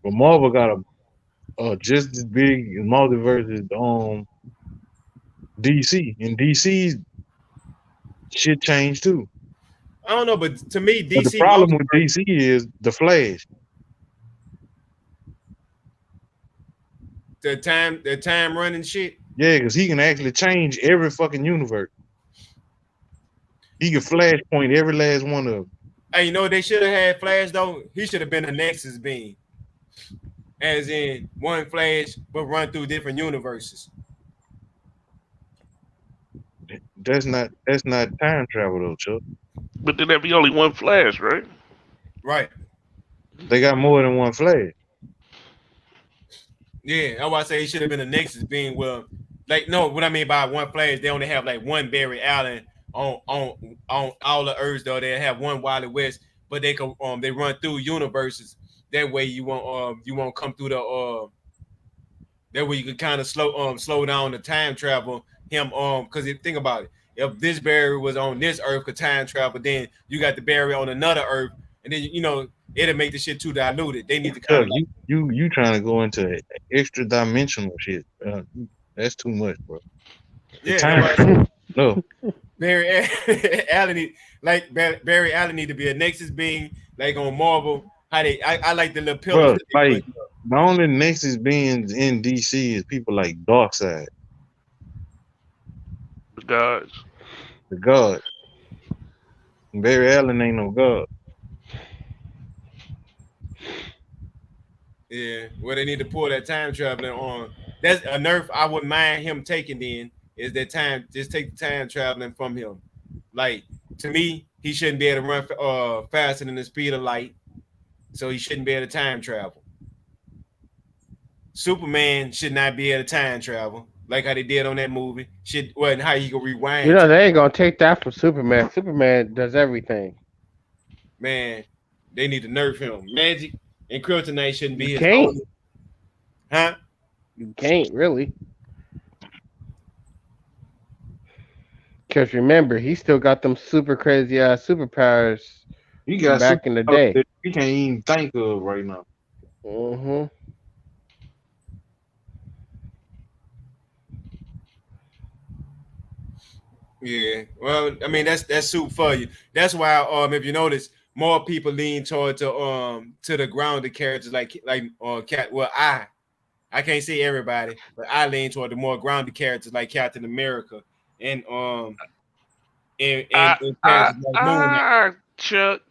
But Marvel got a just as big multiverse as DC. And DC's shit changed too. I don't know, but to me, But the DC problem with multiverse, DC is the Flash. the time running shit. Yeah, because he can actually change every fucking universe. He can flashpoint every last one of them. Hey, you know what they should have had Flash though? He should have been a Nexus being, as in one Flash, but run through different universes. That's not time travel though, Chuck. But then that'd be only one Flash, right? Right. They got more than one Flash. Yeah, that's why I say he should have been a Nexus being. Well, like no, what I mean by one Flash, they only have like one Barry Allen on all the Earths though. They have one Wally West, but they run through universes. That way you won't come through the that way you can kind of slow down the time travel him because think about it, if this Barry was on this Earth could time travel, then you got the Barry on another Earth, and then it'll make the shit too diluted. They need to kind Chuck, of you trying to go into extra dimensional shit. That's too much, bro. yeah. Time, no. Barry Allen Barry Allen need to be a Nexus being like on Marvel. I like the little pillars. Bro, like the only Nexus beings in DC is people like Darkseid, The gods. the god. Barry Allen ain't no god. Yeah, well, they need to pull that time traveling on. That's a nerf I wouldn't mind him taking. Then is that time? Just take the time traveling from him. Like to me, he shouldn't be able to run faster than the speed of light, so he shouldn't be able to time travel. Superman should not be able to time travel like how they did on that movie. And how you can rewind. You know they ain't gonna take that from Superman. Superman does everything. Man, they need to nerf him. Magic and Kryptonite shouldn't be You his can't. own. Huh? You can't really. Because remember, he still got them super crazy ass superpowers He from got back in the superpowers day. that we can't even think of right now. Mm-hmm. Yeah. Well, I mean that's soup for you. That's why if you notice, more people lean toward to the grounded characters like Cat. Well, I can't say everybody, but I lean toward the more grounded characters like Captain America and and characters like Moon Knight. Chuck,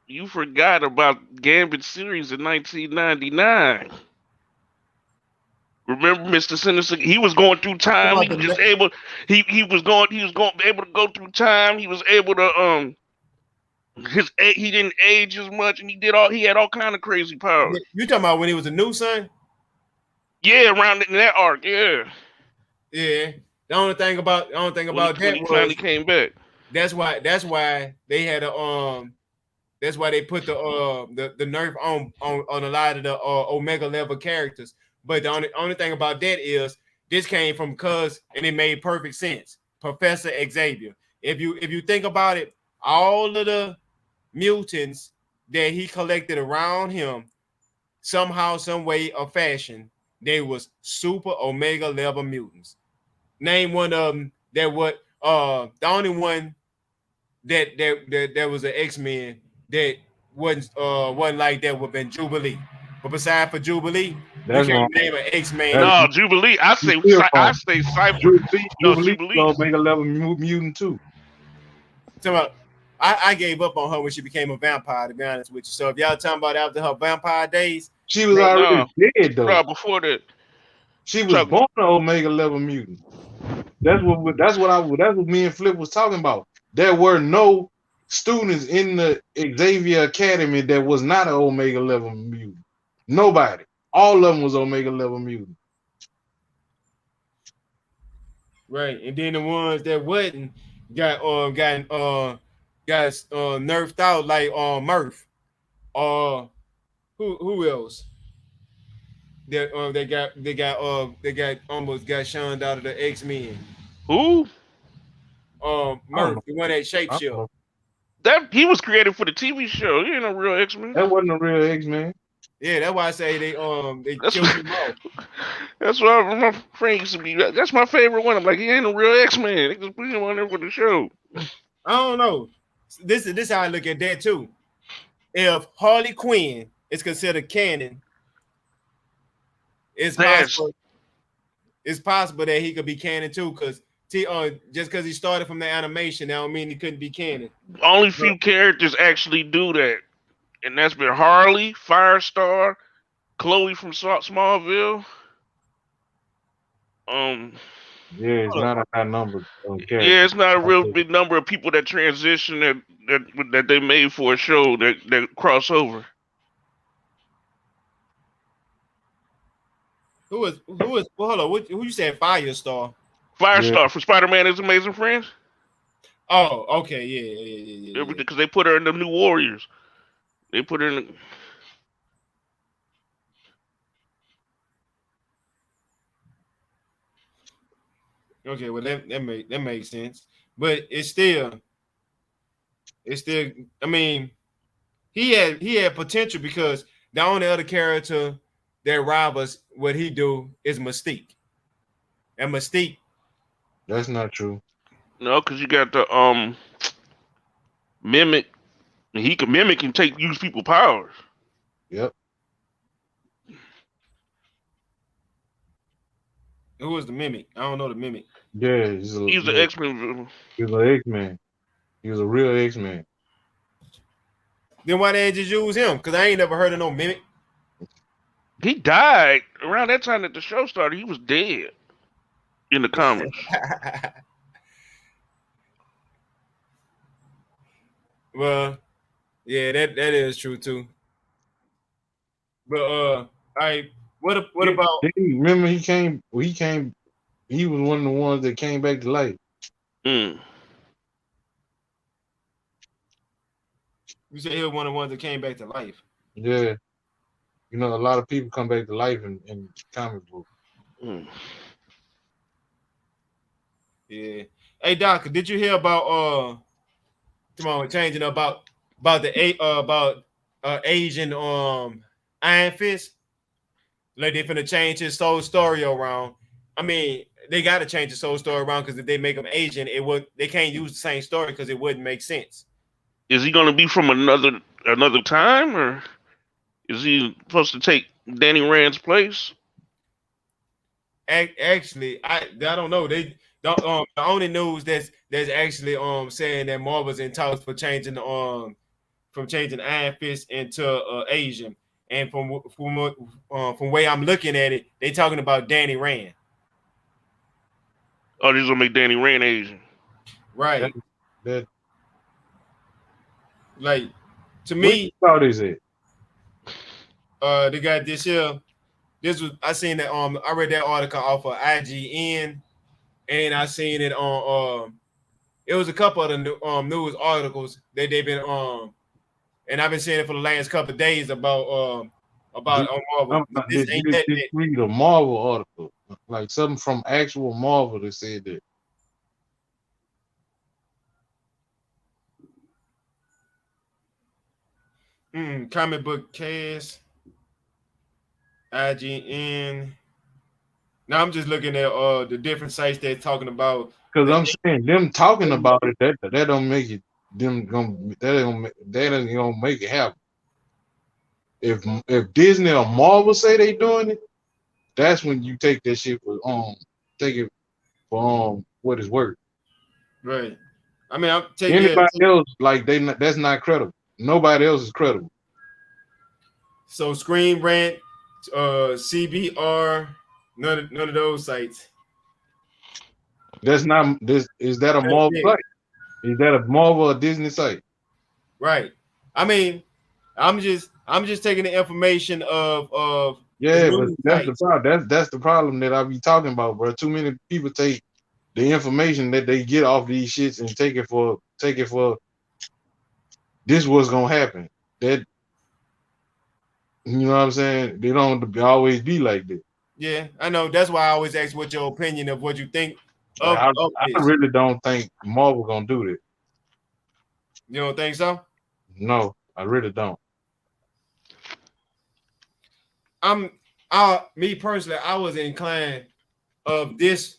you forgot about Gambit series in 1999. Remember, Mr. Sinister? He was going through time. He was just able. He was able to go through time. He was able to he didn't age as much, and he had all kind of crazy powers. You talking about when he was a new son? Yeah, around in that arc. Yeah. Yeah. The only thing about When that he was finally came back. that's why they had a that's why they put the nerf on a lot of the Omega level characters. But the only thing about that is this came from and it made perfect sense. Professor Xavier. If you think about it, all of the mutants that he collected around him, somehow, some way or fashion, they was super Omega level mutants. Name one of them that the only one that was an X-Men that wasn't like that would have been Jubilee. But besides for Jubilee, That's you wrong. can't name an X-Man. No, Jubilee. I say Cypher. Jubilee gonna make a level mutant too. So I gave up on her when she became a vampire, to be honest with you. So if y'all talking about after her vampire days, She was already dead though. Bro, before that, She was born an Omega level mutant. That's what me and Flip was talking about. There were no students in the Xavier Academy that was not an Omega level mutant. Nobody. All of them was Omega level mutant. Right, and then the ones that wasn't got nerfed out like Murph. Who else? That they got almost got shunned out of the X-Men. Who? Murph, the one that shapeshift. That he was created for the TV show. He ain't a real X-Men. That wasn't a real X-Men. Yeah, that's why I say they killed him off. That's why my friend used to be. That's my favorite one. I'm like, he ain't a real X-Man. They just put him on there for the show. I don't know. This is how I look at that too. If Harley Quinn is considered canon, it's possible that he could be canon too, because just because he started from the animation, that don't mean he couldn't be canon. Only few characters actually do that, and that's been Harley, Firestar, Chloe from Smallville. Yeah, it's not a high number. Yeah, it's not a real big number of people that transition that they made for a show that cross over. Who is? Well, hold on. Who you said? Firestar. Firestar from Spider-Man is Amazing Friends. Oh, okay, yeah. Because they put her in the New Warriors. They put her in. Okay, well that makes sense, but it's still. I mean, he had potential because the only other character that rivals what he do is Mystique, and Mystique. That's not true. No, because you got the Mimic. He can mimic and use people's powers. Yep. Who is the Mimic? I don't know the Mimic. Yeah, he's an X-Men. He's an X-Men. He was a real X-Men. Then why they just use him? Because I ain't never heard of no Mimic. He died around that time that the show started. He was dead in the comics. Well, yeah, that is true too. But all right, what about? Remember he came. He was one of the ones that came back to life. You said he was one of the ones that came back to life. Yeah. You know, a lot of people come back to life in comic books. Yeah. Hey Doc, did you hear about changing about Asian Iron Fist? Like they finna change his soul story around. I mean, they gotta change the soul story around because if they make him Asian, they can't use the same story because it wouldn't make sense. Is he gonna be from another time, or is he supposed to take Danny Rand's place? Actually, I don't know. They the only news that's actually saying that Marvel's in talks for changing from changing Iron Fist into Asian, and from way I'm looking at it, they talking about Danny Rand. Oh, they're gonna make Danny Rand Asian, right? That like to me. What is it? They got this here. This was I seen that I read that article off of IGN, and I seen it on it was a couple of the news articles that they've been and I've been seeing it for the last couple of days about Marvel. Did read a Marvel article, like something from actual Marvel that said that. Comic book cast, IGN. Now I'm just looking at the different sites they're talking about. Because I'm saying them talking about it, that don't make it that ain't gonna make it happen. If Disney or Marvel say they doing it, that's when you take that shit for take it for what it's worth. Right. I mean, I'm taking anybody else like that's not credible. Nobody else is credible. So Screen Rant, CBR, none of those sites. That's not this. Is that a Marvel site? Is that a Marvel or Disney site? Right. I mean, I'm just taking the information of Yeah, the but news that's the sites. problem. That's the problem that I be talking about, bro. Too many people take the information that they get off these shits and take it for this what's gonna happen. That you know what I'm saying? They don't always be like that. Yeah, I know. That's why I always ask what your opinion of what you think Like, of I this. really don't think Marvel gonna do that. You don't think so? No, I really don't. Me personally, I was inclined of this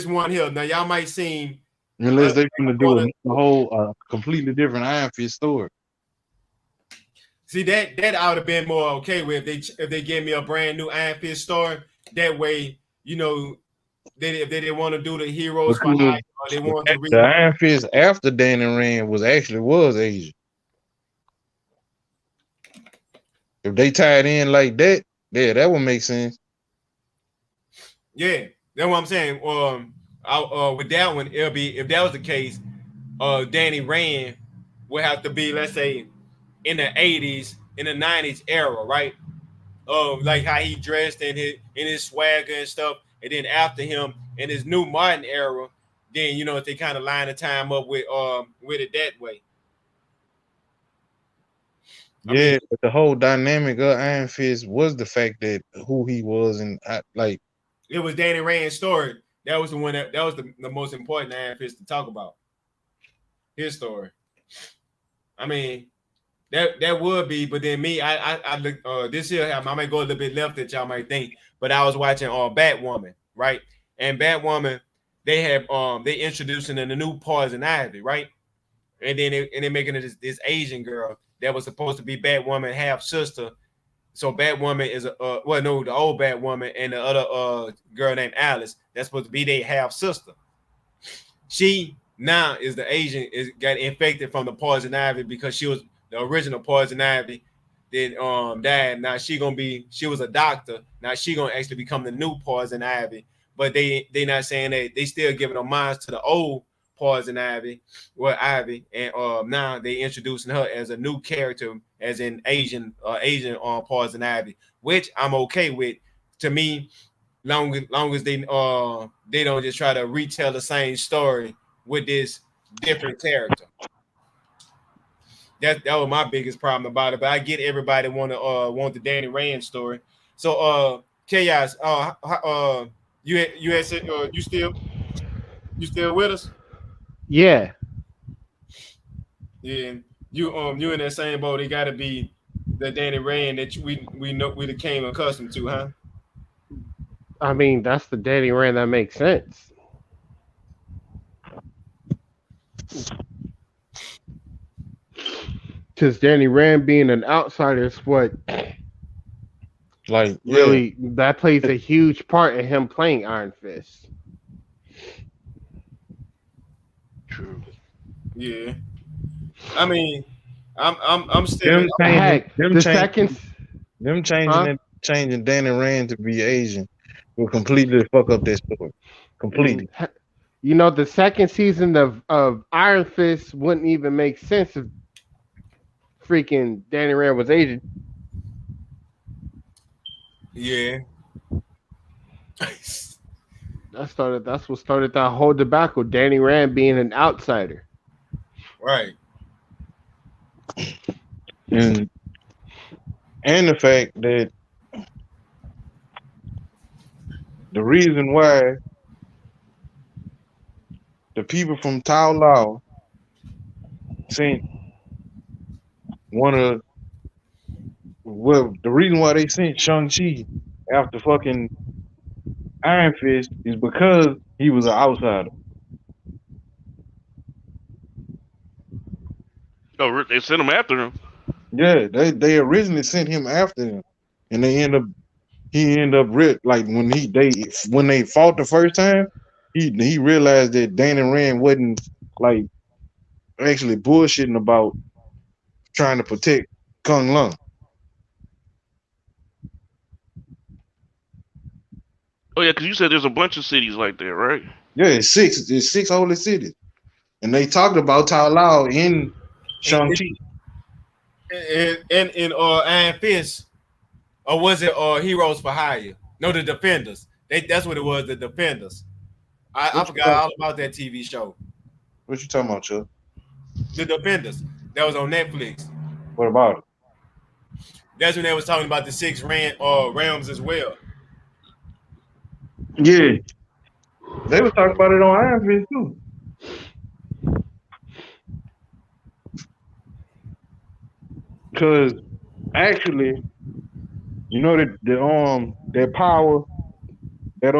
one here. Now y'all might seem Unless they're gonna do a whole completely different Iron Fist story. see that I would have been more okay with if they gave me a brand new Iron Fist story. That way, you know, if they didn't want to do the heroes for hire, or they want to read The Iron Fist after Danny Rand was Asian. If they tied in like that, yeah, that would make sense. Yeah, that's what I'm saying. With that one, it'll be if that was the case, Danny Rand would have to be, let's say, in the 80s, in the 90s era, right? Like how he dressed and his swagger and stuff, and then after him in his new modern era, then you know if they kind of line the time up with it that way. Yeah, but the whole dynamic of Iron Fist was the fact that who he was, and it was Danny Rand's story. That was the one that was the most important Iron Fist to talk about. His story. I mean, that would be, but then me, I look this year I might go a little bit left that y'all might think, but I was watching Batwoman, right? And Batwoman, they have they introducing in the new Poison Ivy, right? And then they're making it this Asian girl that was supposed to be Batwoman half sister. So Batwoman is the old Batwoman and the other girl named Alice that's supposed to be their half sister. She now is the Asian got infected from the Poison Ivy because she was the original Poison Ivy. Then died. Now she was a doctor. Now she gonna actually become the new Poison Ivy. But they not saying that they still giving homage to the old Poison Ivy, and now they introducing her as a new character, as an Asian Poison Ivy, which I'm okay with. To me, long as they don't just try to retell the same story with this different character. That was my biggest problem about it. But I get everybody want the Danny Rand story. So Chaos, you still with us? Yeah. Yeah, you in that same boat. It got to be the Danny Rand that we know we became accustomed to, huh? I mean, that's the Danny Rand that makes sense. Because Danny Rand being an outsider is what, like, really, that plays a huge part in him playing Iron Fist. True. Yeah, I mean, I'm still changing Danny Rand to be Asian will completely fuck up that story. Completely. You know, the second season of Iron Fist wouldn't even make sense if freaking Danny Rand was Asian. Yeah. That's what started that whole debacle. Danny Rand being an outsider. Right. And the fact that the reason why the people from Tao Lao sent the reason why they sent Shang-Chi after fucking Iron Fist is because he was an outsider. Oh, they sent him after him. Yeah, they originally sent him after him, and he ended up like when they fought the first time, he realized that Danny Rand wasn't like actually bullshitting about trying to protect Kung Lao. Oh yeah, because you said there's a bunch of cities like that, right? Yeah, it's six holy cities, and they talked about Tao Lao in Shang-Chi. in Iron Fist, or was it Heroes for Hire? No, the Defenders. That's what it was. The Defenders. I forgot all about that TV show. What you talking about, Chuck? The Defenders. That was on Netflix. What about it? That's when they was talking about the six realms as well. Yeah, they were talking about it on Iron Fist too. Because actually, you know that power that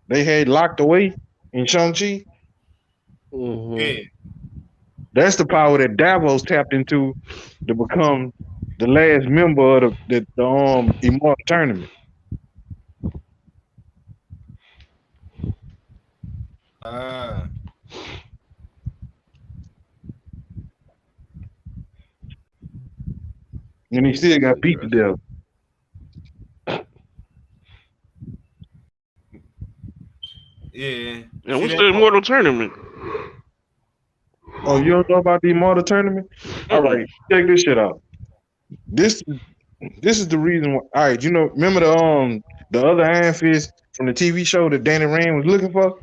they had locked away in Shang-Chi. Mm-hmm. Yeah. That's the power that Davos tapped into to become the last member of the Immortal Tournament. And he still got beat to death. Yeah. And what's the Immortal Tournament? Oh, you don't know about the Immortal Tournament? All right, check this shit out. This is the reason why. All right, remember the other Iron Fist from the TV show that Danny Rand was looking for?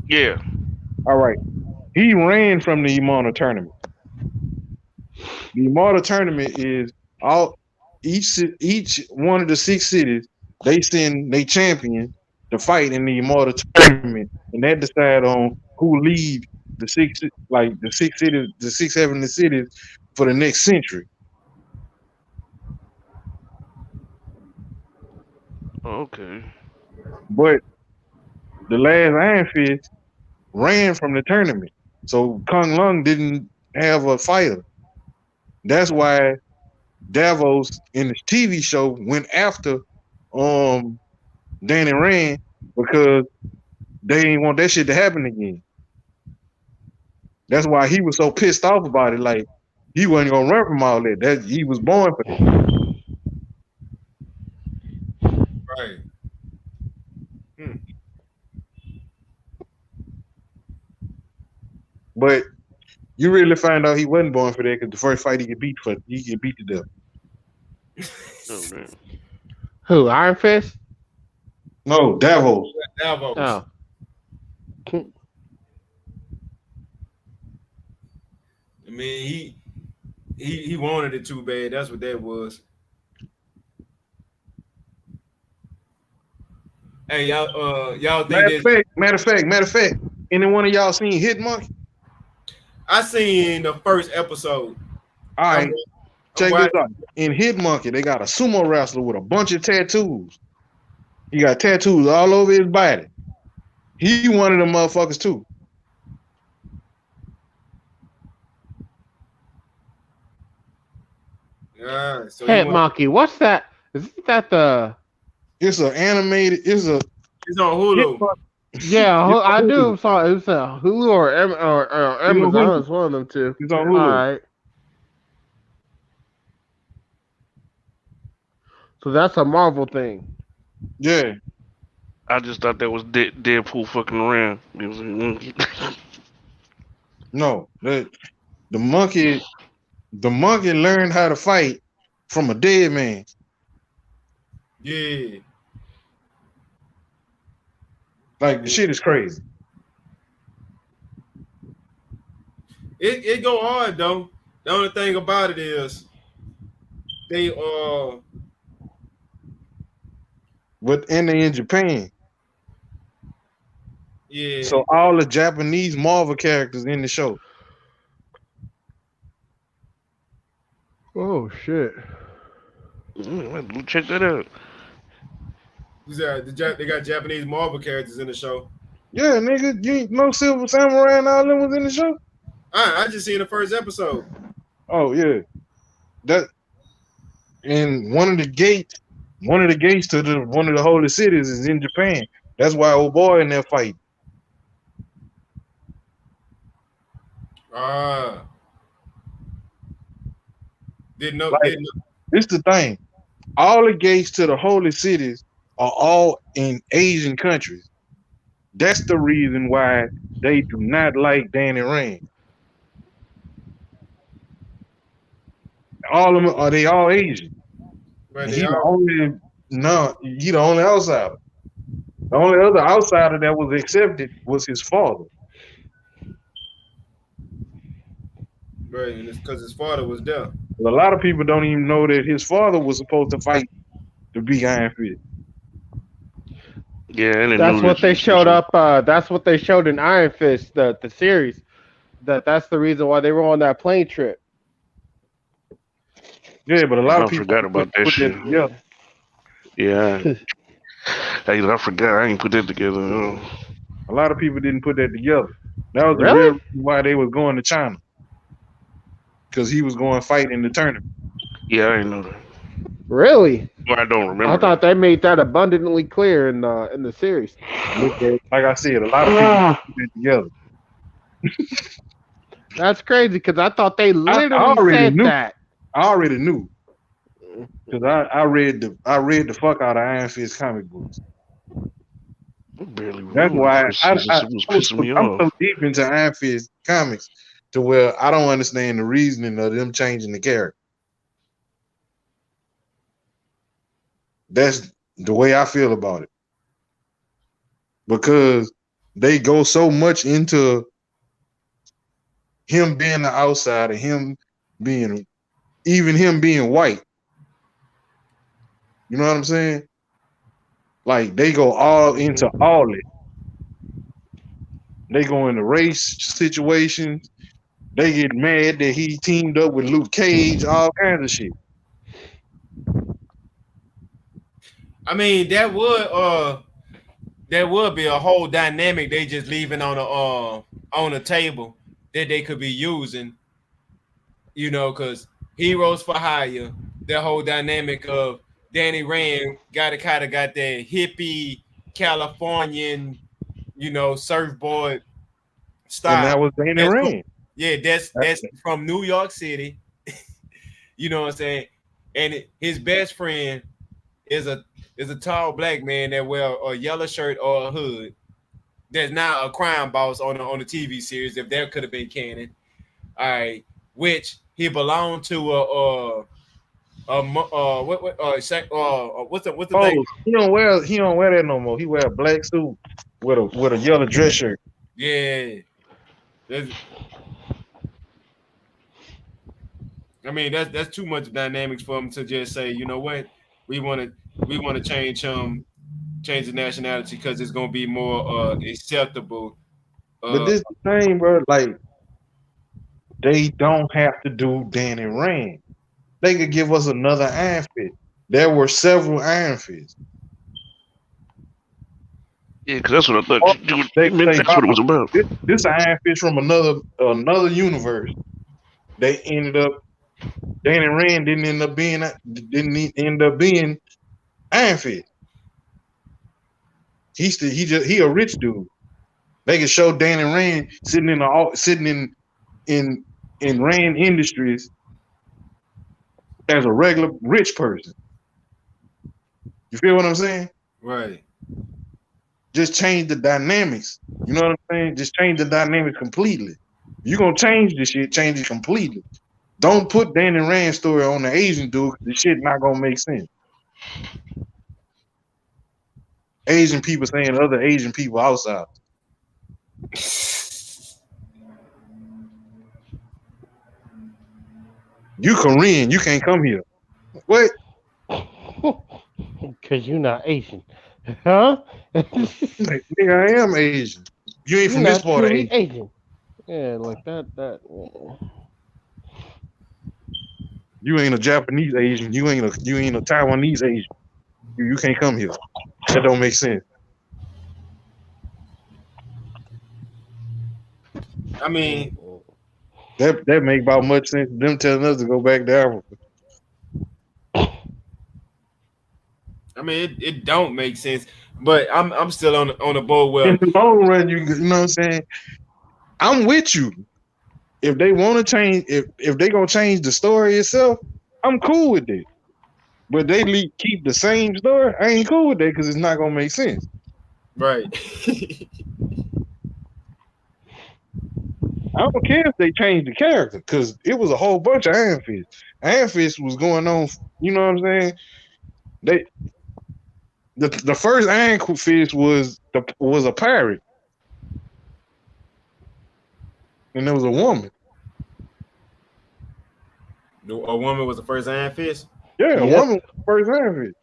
Yeah. All right, he ran from the Immortal Tournament. The Immortal Tournament is each one of the 6 cities. They send their champion to fight in the Immortal Tournament, and that decide on who lead the 6 cities, the 6 heavenly cities for the next century. Okay. But the last Iron Fist ran from the tournament, so Kung Lung didn't have a fighter. That's why Davos in the TV show went after Danny Rand, because they didn't want that shit to happen again. That's why he was so pissed off about it. Like, he wasn't gonna run from all that. That he was born for that. Right. But you really find out he wasn't born for that, because the first fight he get beat to death. Oh man. Who? Iron Fist? No, Davos. Davos. Oh. I mean, he wanted it too bad. That's what that was. Hey, y'all think Matter of fact, any one of y'all seen Hitmonkey? I seen the first episode. All right, check this out. In Hitmonkey, they got a sumo wrestler with a bunch of tattoos. He got tattoos all over his body. He one of them motherfuckers too. Yeah. So Hitmonkey. What's that? Is that the? It's an animated. It's on Hulu. Yeah, I do. Saw it was a Hulu or Amazon. It's one of them two. It's on Hulu. All right. So that's a Marvel thing. Yeah. I just thought that was Deadpool fucking around. It was a monkey. No, the monkey learned how to fight from a dead man. Yeah. Like, the shit is crazy. It go hard though. The only thing about it is they and they in Japan. Yeah. So all the Japanese Marvel characters in the show. Oh shit! Check that out. They got Japanese Marvel characters in the show. Yeah, nigga, you ain't no Silver Samurai and all them was in the show. I just seen the first episode. Oh yeah, that and one of the gates to one of the holy cities is in Japan. That's why old boy in there fight. Didn't know. This the thing. All the gates to the holy cities are all in Asian countries. That's the reason why they do not like Danny Rand. All of them are they all Asian. But And they he the are. only he the only outsider. The only other outsider that was accepted was his father. Right, and it's because his father was there. But a lot of people don't even know that his father was supposed to fight to be Iron Fist. Yeah, and That's what they showed up. That's what they showed in Iron Fist, the series. That's the reason why they were on that plane trip. Yeah, but a lot I of people forgot about that put shit. that together. Yeah, hey, I forgot. I ain't put that together. A lot of people didn't put that together. That was the Really? real reason why they was going to China. Because he was going to fight in the tournament. Yeah, I didn't know that. Really? Well, I don't I remember. thought they made that abundantly clear in the series. Look at, like I said, a lot of people put that together. That's crazy because I thought they I literally already said knew. that. I already knew. Because I read the fuck out of Iron Fist comic books. I barely That's remember the why first season. So it was pissing me I'm off. so deep into Iron Fist comics to where I don't understand the reasoning of them changing the character. That's the way I feel about it. Because they go so much into him being the outsider, him being white. You know what I'm saying? Like they go all into all it. They go into race situations. They get mad that he teamed up with Luke Cage, all kinds of shit. I mean, that would be a whole dynamic they just leaving on the table that they could be using. You know, because Heroes for Hire, that whole dynamic of Danny Rand got that hippie Californian, surfboard style. And that was Danny Rand. Yeah, that's from New York City. You know what I'm saying? And his best friend is a tall black man that wear a yellow shirt or a hood. There's now a crime boss on the TV series, if that could have been canon. All right, which he belonged to what's the thing? He don't wear that no more. He wear a black suit with a yellow dress shirt. Yeah. I mean, that's too much dynamics for him to just say, you know what, we want to change the nationality because it's gonna be more acceptable. But this the thing, bro. Like they don't have to do Danny Rand. They could give us another Iron Fist. There were several Iron Fists. Yeah, because that's what I thought. That's what it was about. This Iron Fist from another universe. They ended up. Danny Rand didn't end up being Iron Fist. He a rich dude. They could show Danny Rand sitting in Rand Industries as a regular rich person. You feel what I'm saying? Right. Just change the dynamics. You know what I'm saying? Just change the dynamics completely. You're gonna change this shit, change it completely. Don't put Danny Rand's story on the Asian dude. The shit not gonna make sense. Asian people saying other Asian people outside. You Korean, you can't come here. What? Because you're not Asian. Huh? Nigga, I am Asian. You ain't from this part of Asian. Yeah, like that. You ain't a Japanese Asian. You ain't a Taiwanese Asian. You can't come here. That don't make sense. I mean, that make about much sense. Them telling us to go back to Africa. I mean, it don't make sense, but I'm still on the boat. Well, in the long run, you know what I'm saying? I'm with you. If they want to change, if they gonna change the story itself, I'm cool with it. But they keep the same story, I ain't cool with that because it's not gonna make sense. Right. I don't care if they change the character because it was a whole bunch of Iron Fist. Iron Fist was going on. You know what I'm saying? The first Iron Fist was a pirate, and there was a woman. A woman was the first Iron Fist. Yeah, a Yep. woman was the first Iron Fist.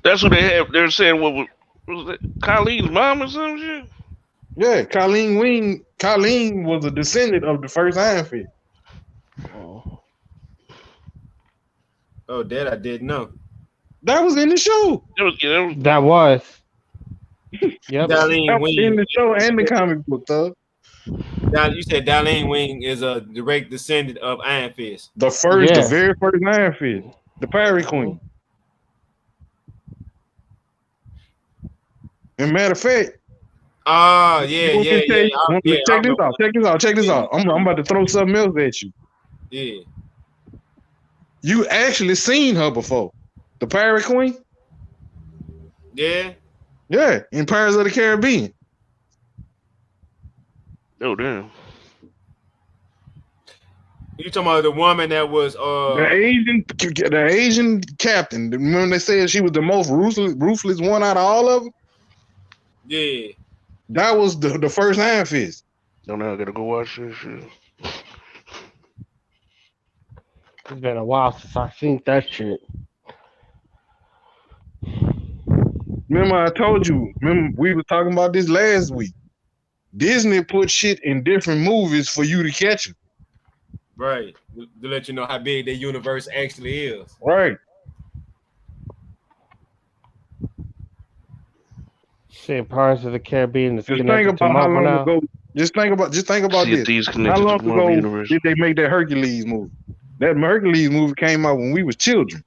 That's what they have. They're saying what was it? Colleen's mom or some shit. Yeah, Colleen Wing. Colleen was a descendant of the first Iron Fist. Oh, that I didn't know. That was in the show. That was. Yep. Darlene That was in Wing. the show and the comic book, though. You said Darlene Wing is a direct descendant of Iron Fist. The Yeah. very first Iron Fist, the Pirate Queen. And matter of fact, Yeah. check this out. I'm about to throw something else at you. Yeah. You actually seen her before, the Pirate Queen? Yeah. Yeah, in Pirates of the Caribbean. Oh damn. You talking about the woman that was The Asian captain. Remember they said she was the most ruthless one out of all of them? Yeah. That was the first Iron Fist. So now I gotta go watch this shit. It's been a while since I seen that shit. Remember I told you, we were talking about this last week. Disney put shit in different movies for you to catch it. Right. To let you know how big the universe actually is. Right. Seeing Pirates of the Caribbean is Just think connected to about how Marvel long now. ago. Just think about See if this. these How connected long to the Marvel ago universe. did they make that Hercules movie? That Hercules movie came out when we was children.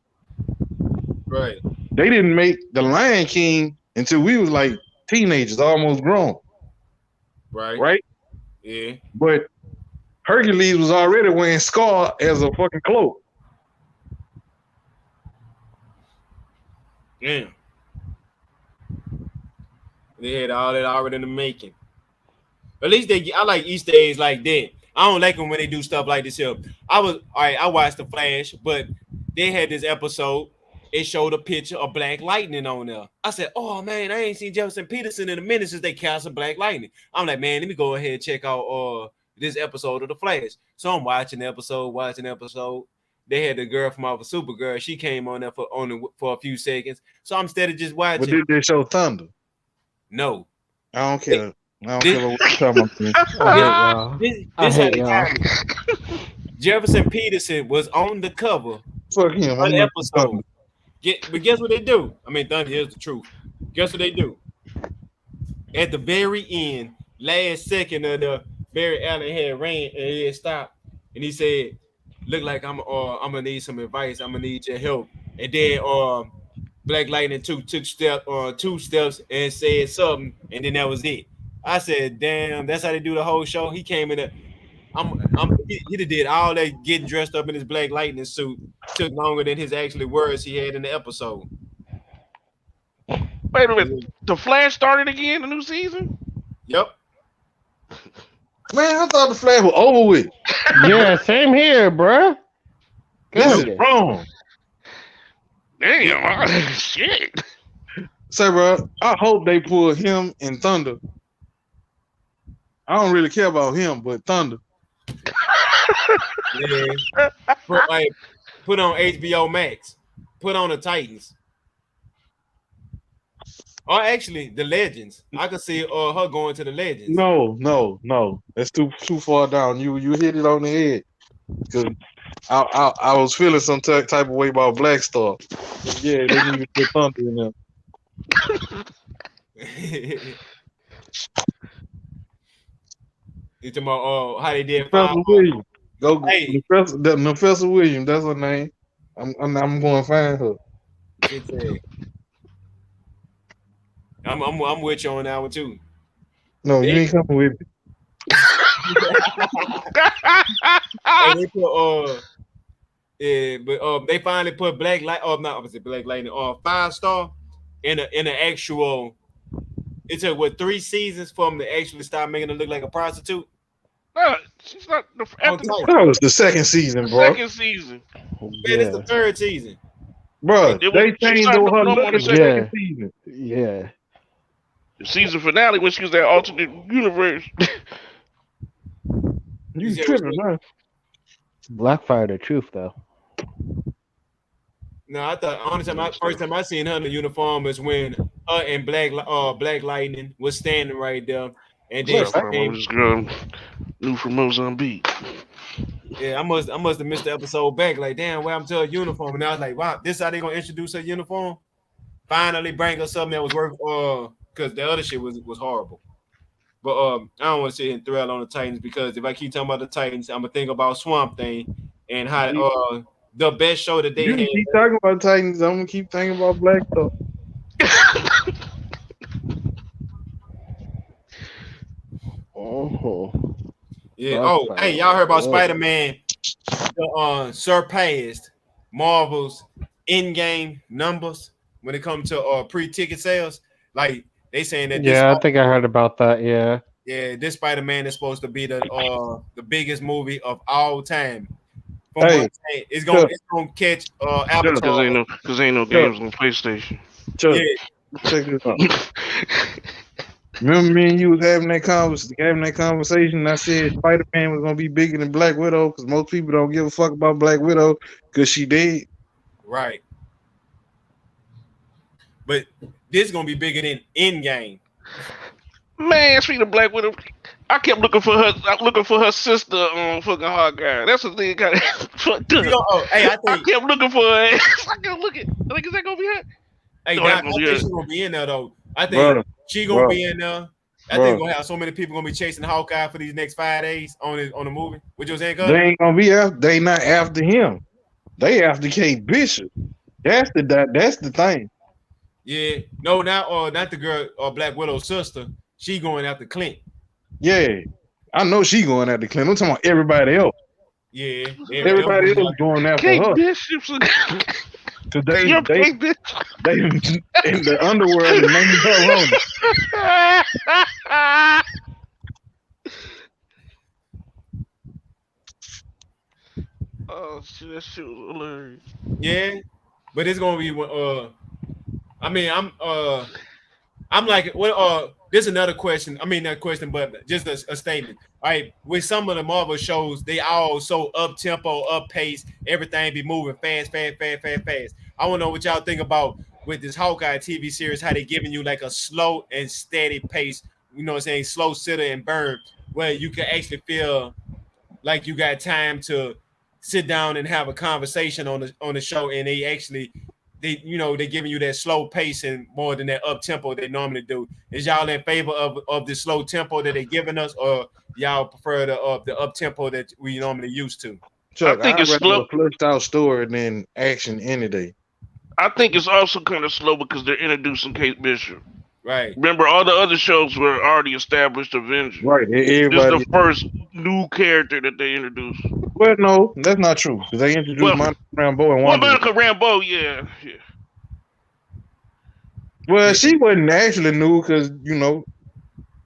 Right. They didn't make The Lion King until we was like teenagers, almost grown. Right. Right? Yeah. But Hercules was already wearing Scar as a fucking cloak. Damn. They had all that already in the making. At least I like Easter eggs like that. I don't like them when they do stuff like this here. I watched The Flash, but they had this episode. It showed a picture of Black Lightning on there. I said, oh man, I ain't seen Jefferson Peterson in a minute since they canceled Black Lightning. I'm like, man, let me go ahead and check out this episode of The Flash. So I'm watching the episode. They had the girl from off of Supergirl. She came on there for a few seconds. So I'm steady just watching. But did they show Thunder? No. I don't care. I don't care what you're talking about. I hate y'all. how they got me. Jefferson Peterson was on the cover Fuck him. of I'm the not episode. But guess what they do? I mean, Thunder, here's the truth. Guess what they do? At the very end, last second of the Barry Allen had ran and he had stopped, and he said, "Look like I'm gonna need some advice. I'm gonna need your help." And then Black Lightning took two steps and said something, and then that was it. I said, "Damn, that's how they do the whole show." He came in there. He did all that getting dressed up in his Black Lightning suit. Took longer than his actually words he had in the episode. Wait a minute. The Flash started again, the new season? Yep. Man, I thought the Flash was over with. Yeah, same here, bruh. This is Goodness. wrong. Damn, shit. Say, bro, I hope they pull him and Thunder. I don't really care about him, but Thunder. Yeah. Put on HBO Max. Put on the Titans. Or actually, the Legends. I could see her going to the Legends. No. That's too far down. You hit it on the head. Because I was feeling some type of way about Black Star. But yeah, they need to put Thunder in there. You talking about how they did Professor Williams. Go, Hey. Professor Williams. That's her name. I'm going to find her. I'm with you on that one too. No, you ain't coming with me. And they put but they finally put Black Light. Oh, not opposite Black Lightning. 5-star in an actual. It took 3 seasons for them to actually start making her look like a prostitute. She's not the On after Titan. That was the second season, the bro. second season. Man, it's the third season. Bro, It was- they she changed started her no more look in than the second Yeah. season. Yeah. The season finale when she was that alternate universe. You said tripping, huh? Blackfire the truth though. No, I thought first time I seen her in the uniform is when her and Black Lightning was standing right there, and then This girl new from Mozambique. yeah, I must have missed the episode back. Like, damn, where I'm to a uniform, and I was like, wow, this how they gonna introduce her uniform? Finally, bring us something that was worth because the other shit was horrible. But I don't want to sit here and thrill on the Titans because if I keep talking about the Titans, I'm gonna think about Swamp Thing and how the best show that they You had. keep talking about Titans, I'm gonna keep thinking about Black Thought. Oh. Yeah. Black Oh, Fire. hey, y'all heard about Yeah. Spider-Man? Surpassed Marvel's in-game numbers when it comes to pre-ticket sales. Like they saying that Yeah, I think I heard about that. Yeah. this Spider-Man is supposed to be the biggest movie of all time. From Hey, what I'm saying, it's gonna catch Avatar. Because ain't no games on PlayStation. Chuck, Yeah, check this out. Remember me and you was having that conversation, and I said Spider-Man was gonna be bigger than Black Widow because most people don't give a fuck about Black Widow because she dead. right. But this is gonna be bigger than in-game. Man, speaking of Black Widow, I kept looking for her sister on fucking Hawkeye. That's the thing got fucked up. Hey, I I think kept looking for her. I kept looking. I think, is that gonna be her? Hey, No, Doc, that's I gonna think be she's it. gonna be in there though. I think Brother, she gonna bro. be in there. I Bro. think gonna have so many people gonna be chasing Hawkeye for these next 5 days on the movie. What you saying, They cuz? ain't gonna be after. They not after him. They after Kate Bishop. That's the thing. Yeah, no, not the girl or Black Widow's sister. She going after Clint. Yeah, I know she going after Clint. I'm talking about everybody else. Yeah, Everybody else going after Kate her. Bishop's Cause they Kate Bishop. they in the underworld and named her Rona. Oh shit, that shit was hilarious. Yeah, but it's gonna be I mean, I'm like, what? This is another question. I mean, not a question, but just a statement. All right, with some of the Marvel shows, they all so up tempo, up pace, everything be moving fast. I want to know what y'all think about with this Hawkeye TV series, how they giving you like a slow and steady pace. You know what I'm saying? Slow sitter and burn, where you can actually feel like you got time to sit down and have a conversation on the show, and they giving you that slow pace and more than that up tempo they normally do. Is y'all in favor of the slow tempo that they giving us, or y'all prefer the up tempo that we normally used to? Chuck, I think I'd it's rather slow. a fleshed out story than action any day. I think it's also kind of slow because they're introducing Kate Bishop. Right. Remember, all the other shows were already established Avengers. Right, This is everybody. the first new character that they introduced. Well, no, that's not true. Because they introduced Well, Monica Rambeau and Well, Wanda. Monica Rambeau, yeah. Well, she wasn't actually new because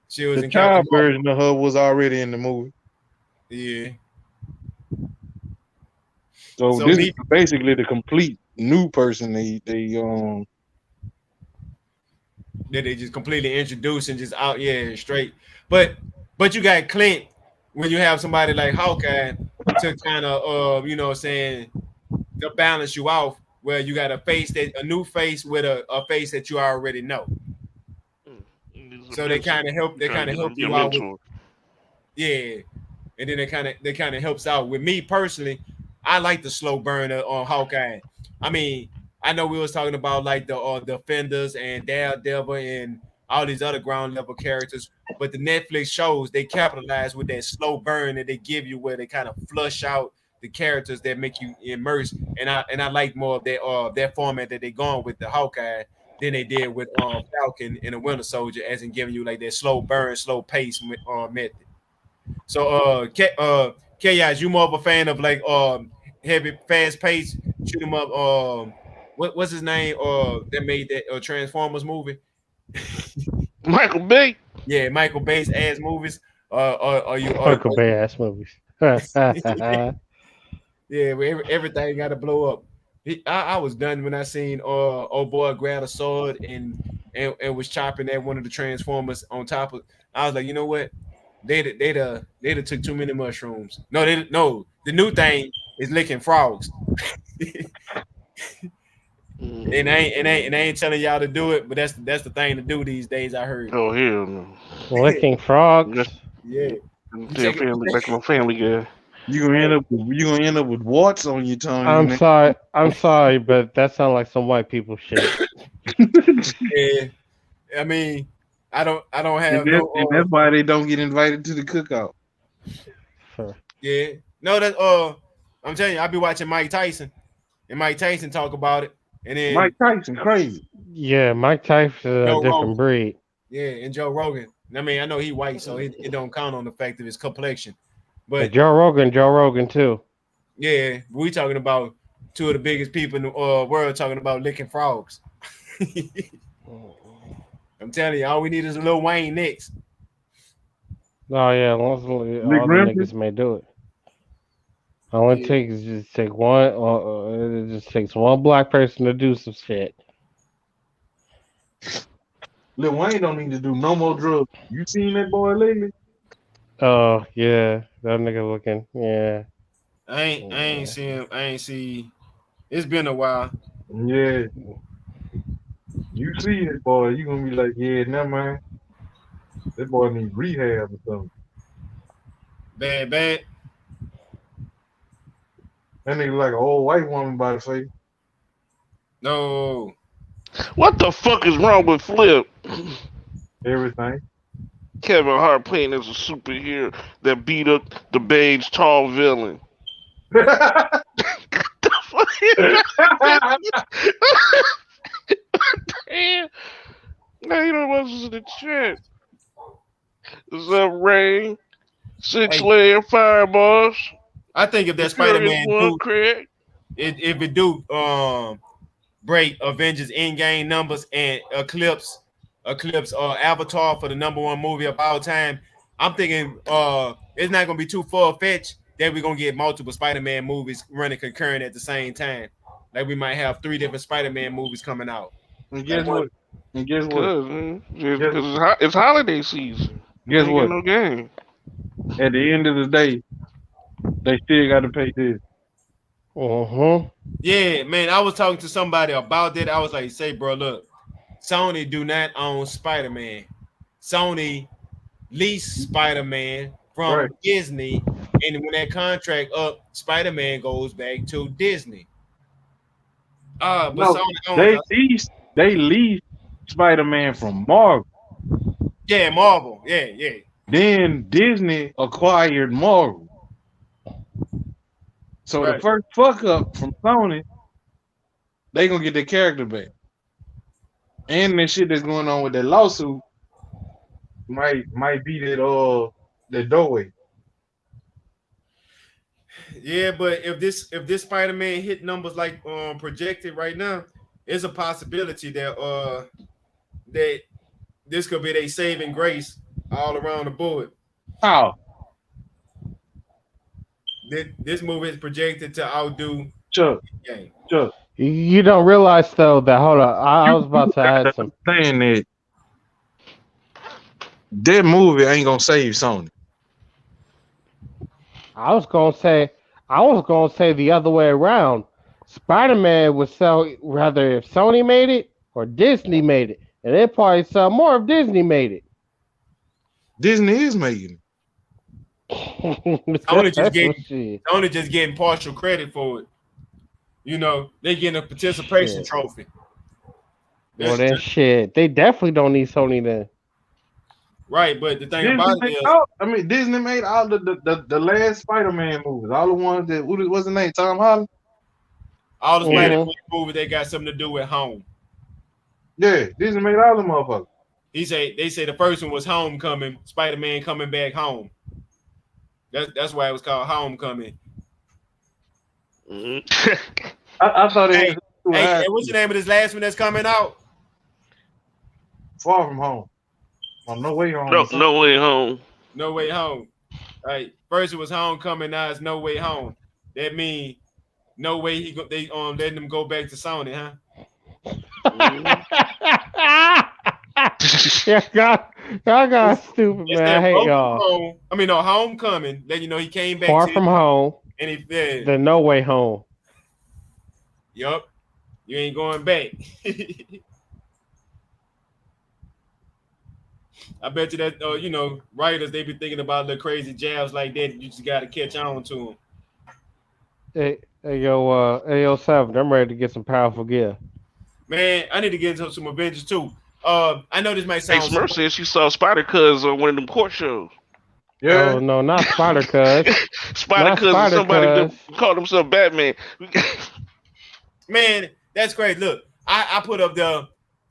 She was the in child Captain Marvel. version of her was already in the movie. Yeah. So So this me- is basically the complete new person they That they just completely introduced and just out, straight. But you got Clint when you have somebody like Hawkeye to kind of to balance you off, where you got a new face with a face that you already know. So they kind of help you out with, yeah. And then they kind of helps out with me personally. I like the slow burner on Hawkeye. I mean, I know we was talking about like the Defenders and Daredevil and all these other ground level characters, but the Netflix shows, they capitalize with that slow burn that they give you, where they kind of flush out the characters that make you immersed. And I like more of that format that they gone with the Hawkeye than they did with Falcon and the Winter Soldier, as in giving you like that slow burn, slow pace method. So Chaos, you more of a fan of like heavy, fast pace, shoot 'em up. What's his name? That made that Transformers movie. Michael Bay. Yeah, Michael Bay's ass movies. Are you? Uncle Bear ass movies. Yeah, everything got to blow up. I was done when I seen old boy grab a sword and was chopping at one of the Transformers on top of. I was like, you know what? They took too many mushrooms. No. The new thing is licking frogs. And I ain't telling y'all to do it, but that's the thing to do these days. I heard. Oh hell no! Licking frogs. Yeah. Damn family, like my family guy. You gonna end up with warts on your tongue. I'm sorry, but that sounds like some white people shit. Yeah. I mean, I don't have and that's why they don't get invited to the cookout. Sure. Yeah. No, that I'm telling you, I be watching Mike Tyson, and Mike Tyson talk about it, and then Mike Tyson crazy. Yeah, Mike Tyson is a Joe different Rogan. breed. Yeah, and Joe Rogan. I mean, I know he white, so it don't count on the fact of his complexion. But Joe Rogan too. yeah, we talking about two of the biggest people in the world talking about licking frogs. I'm telling you, all we need is a Lil Wayne next. Oh yeah, all the niggas may do it. All it takes is just take one. It just takes one black person to do some shit. Lil Wayne don't need to do no more drugs. You seen that boy lately? Oh yeah, that nigga looking. Yeah. I ain't see him. I ain't see. It's been a while. Yeah. You see it, boy. You gonna be like, yeah, never mind. That boy needs rehab or something. Bad. That nigga like an old white woman by the face. No. What the fuck is wrong with Flip? Everything. Kevin Hart playing as a superhero that beat up the Babe's tall villain. Damn. Now you know what's in the chat. What's up, Rain? Six layer fireballs. I think if that Spider-Man do, Craig. if it do break Avengers Endgame numbers and eclipse Avatar for the #1 movie of all time, I'm thinking it's not gonna be too far-fetched that we're gonna get multiple Spider-Man movies running concurrent at the same time. Like we might have 3 different Spider-Man movies coming out. And guess what? It's holiday season. Guess what? No game. At the end of the day, they still got to pay this. Yeah, man. I was talking to somebody about that. I was like, "Say, bro, look, Sony do not own Spider-Man. Sony lease Spider-Man from Disney, and when that contract up, Spider-Man goes back to Disney." But no, Sony they leased Spider-Man from Marvel. Yeah, Marvel. Yeah. Then Disney acquired Marvel. So the first fuck up from Sony, they gonna get their character back. And the shit that's going on with that lawsuit might be that doorway. Yeah, but if this Spider-Man hit numbers like projected right now, it's a possibility that that this could be their saving grace all around the board. How? This movie is projected to outdo Chuck. You don't realize though that hold on, I was about to add some. Saying that movie ain't gonna save Sony. I was gonna say the other way around. Spider-Man would sell rather if Sony made it or Disney made it, and they'd probably sell more if Disney made it. Disney is making it. Sony just getting partial credit for it. You know, they getting a participation trophy. Well, then shit, they definitely don't need Sony then. Right, but the thing Disney about it is, Disney made all the last Spider-Man movies, all the ones that what's the name, Tom Holland. All the Spider-Man movies, they got something to do with home. Yeah, Disney made all the motherfuckers. They say the first one was Homecoming, Spider-Man coming back home. That's why it was called Homecoming. I thought it was. Hey, what's the name of this last one that's coming out? Far From Home. On No Way Home. No Way Home. No Way Home. All right. First it was Homecoming, now it's No Way Home. That means no way they letting them go back to Sony, huh? y'all got stupid, man. I hate y'all. Home. I mean, no, Homecoming. Then you know he came back Far from home. And he said, the No Way Home. Yup. You ain't going back. I bet you that you know, writers they be thinking about the crazy jabs like that. You just gotta catch on to them. Hey yo, Seven. I'm ready to get some powerful gear. Man, I need to get into some Avengers too. I know this might sound. Hey, Smurf said she saw Spider Cuz on one of them court shows. Yeah. Oh no, not Spider Cuz. Spider Cuz. Somebody that called himself Batman. Man, that's great. Look, I put up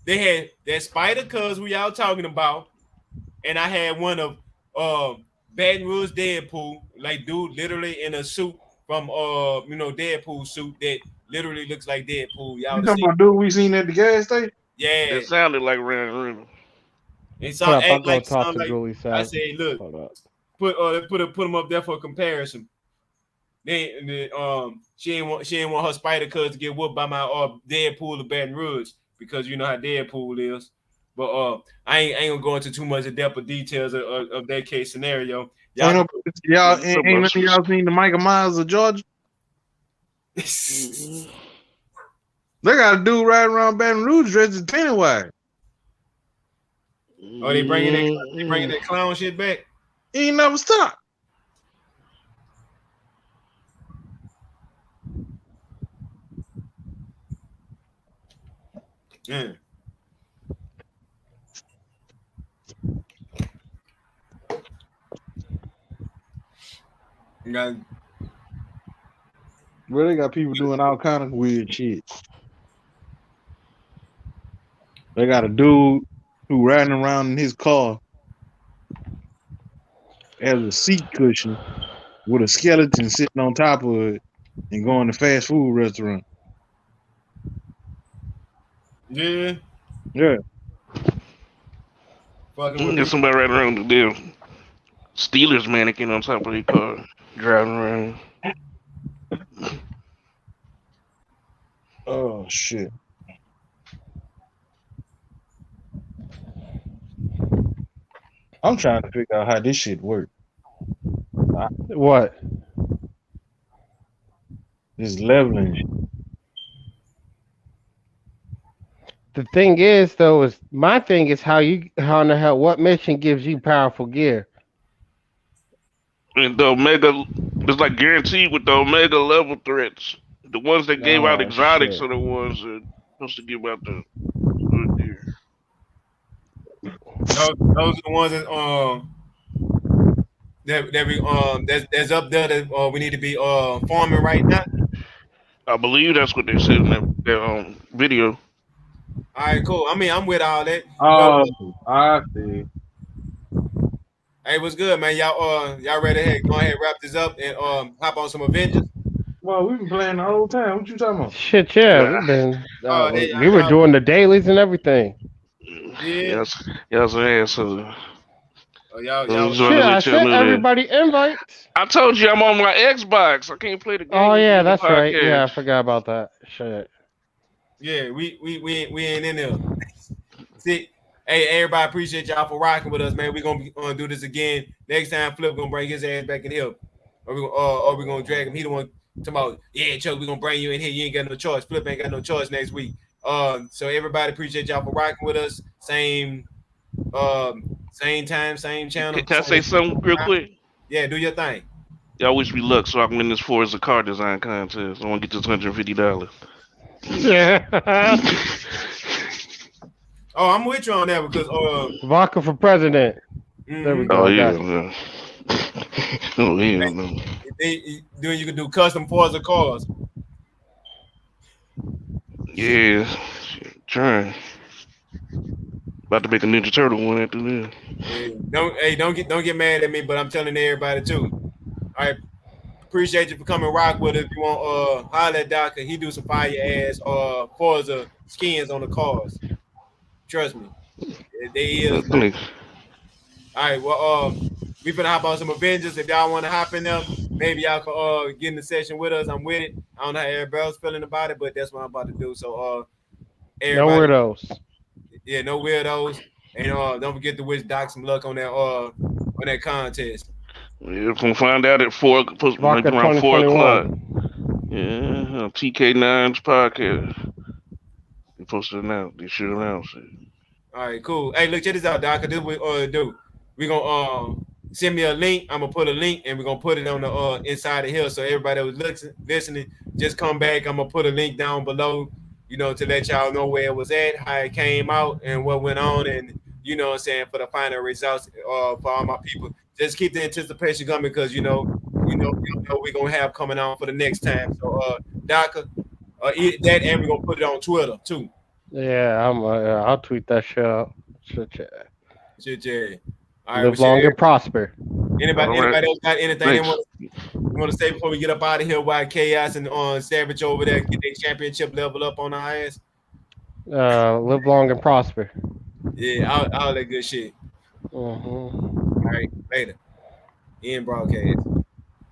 they had that Spider Cuz we y'all talking about, and I had one of Baton Rouge Deadpool, like dude literally in a suit from Deadpool suit that literally looks like Deadpool. Y'all you talking about dude we seen at the gas station? Yeah, it sounded like Ryan Reynolds. It sounded like Julie, I said, look, put him up there for comparison. Then she ain't want her Spider Cuz to get whooped by my Deadpool of Baton Rouge because you know how Deadpool is. But I ain't gonna go into too much depth of details of that case scenario. Y'all ain't none of y'all seen the Michael Myers of Georgia? They got a dude riding around Baton Rouge dressed as Pennywise. Oh, they bringing that clown shit back? He ain't never stopped. Yeah. Well, they got people doing all kind of weird shit. They got a dude who riding around in his car as a seat cushion with a skeleton sitting on top of it and going to fast food restaurant. Yeah. Yeah. Get somebody riding around the damn Steelers mannequin on top of their car, driving around. Oh shit. I'm trying to figure out how this shit works. What? This leveling shit. The thing is, though, my thing is how in the hell what mission gives you powerful gear? And the Omega, it's like guaranteed with the Omega level threats. The ones that gave out exotics are the ones that supposed to give out the good gear. Those are the ones that that's up there that we need to be farming right now. I believe that's what they said in that video. All right, cool. I mean, I'm with all that. Oh, I see. Hey, what's good, man? Y'all ready to go ahead and wrap this up and hop on some Avengers? Well, we've been playing the whole time. What you talking about? Shit, yeah, we've been. We were doing the dailies and everything. Yeah. Yes. So, I sent everybody invites. I told you I'm on my Xbox. I can't play the game. Oh yeah, that's right. Yeah, I forgot about that. Shit. Yeah, we ain't in there. See, hey, everybody, appreciate y'all for rocking with us, man. We're gonna do this again next time. Flip gonna bring his ass back in here, or we gonna drag him. He the one talking about, yeah, Chuck, we gonna bring you in here. You ain't got no choice. Flip ain't got no choice next week. So everybody, appreciate y'all for rocking with us. Same time, same channel. Can I say something real quick? Yeah, do your thing. Y'all wish me luck so I can win this Forza car design contest. I want to get this $150. Yeah. Oh, I'm with you on that because vodka for president. There we go. Oh yeah. Oh yeah. No. Then you can do custom Forza cars. Yeah. Trying. About to make a Ninja Turtle one after this. Yeah. Don't get mad at me, but I'm telling everybody too. All right. Appreciate you for coming rock with us. If you want holler at Doc, he do some fire ass Forza skins on the cars. Trust me. They is. All right, well We finna hop on some Avengers. If y'all want to hop in there, maybe y'all can get in the session with us. I'm with it. I don't know how everybody else feeling about it, but that's what I'm about to do. So No everybody, weirdos. yeah, no weirdos, and don't forget to wish Doc some luck on that contest. We're gonna find out at 4, Vodka around 4 o'clock. 2021. Yeah, TK9's podcast. They supposed to announce. They should announce it. All right, cool. Hey, look, check this out, Doc. This what we do. We gonna send me a link. I'm gonna put a link and we're gonna put it on the inside the hill. So everybody that was listening, just come back. I'm gonna put a link down below, to let y'all know where it was at, how it came out, and what went on, and you know what I'm saying, for the final results for all my people. Just keep the anticipation coming because you know we're gonna have coming on for the next time. So Doc, that and we're gonna put it on Twitter too. Yeah, I'll tweet that shit out. Shit, Yeah. All right, live long and prosper. Anybody else got anything they Thanks. want to say before we get up out of here? While Chaos and Savage over there get their championship level up on our ass. Live long and prosper. Yeah, all that good shit. Mm-hmm. All right, later. End broadcast.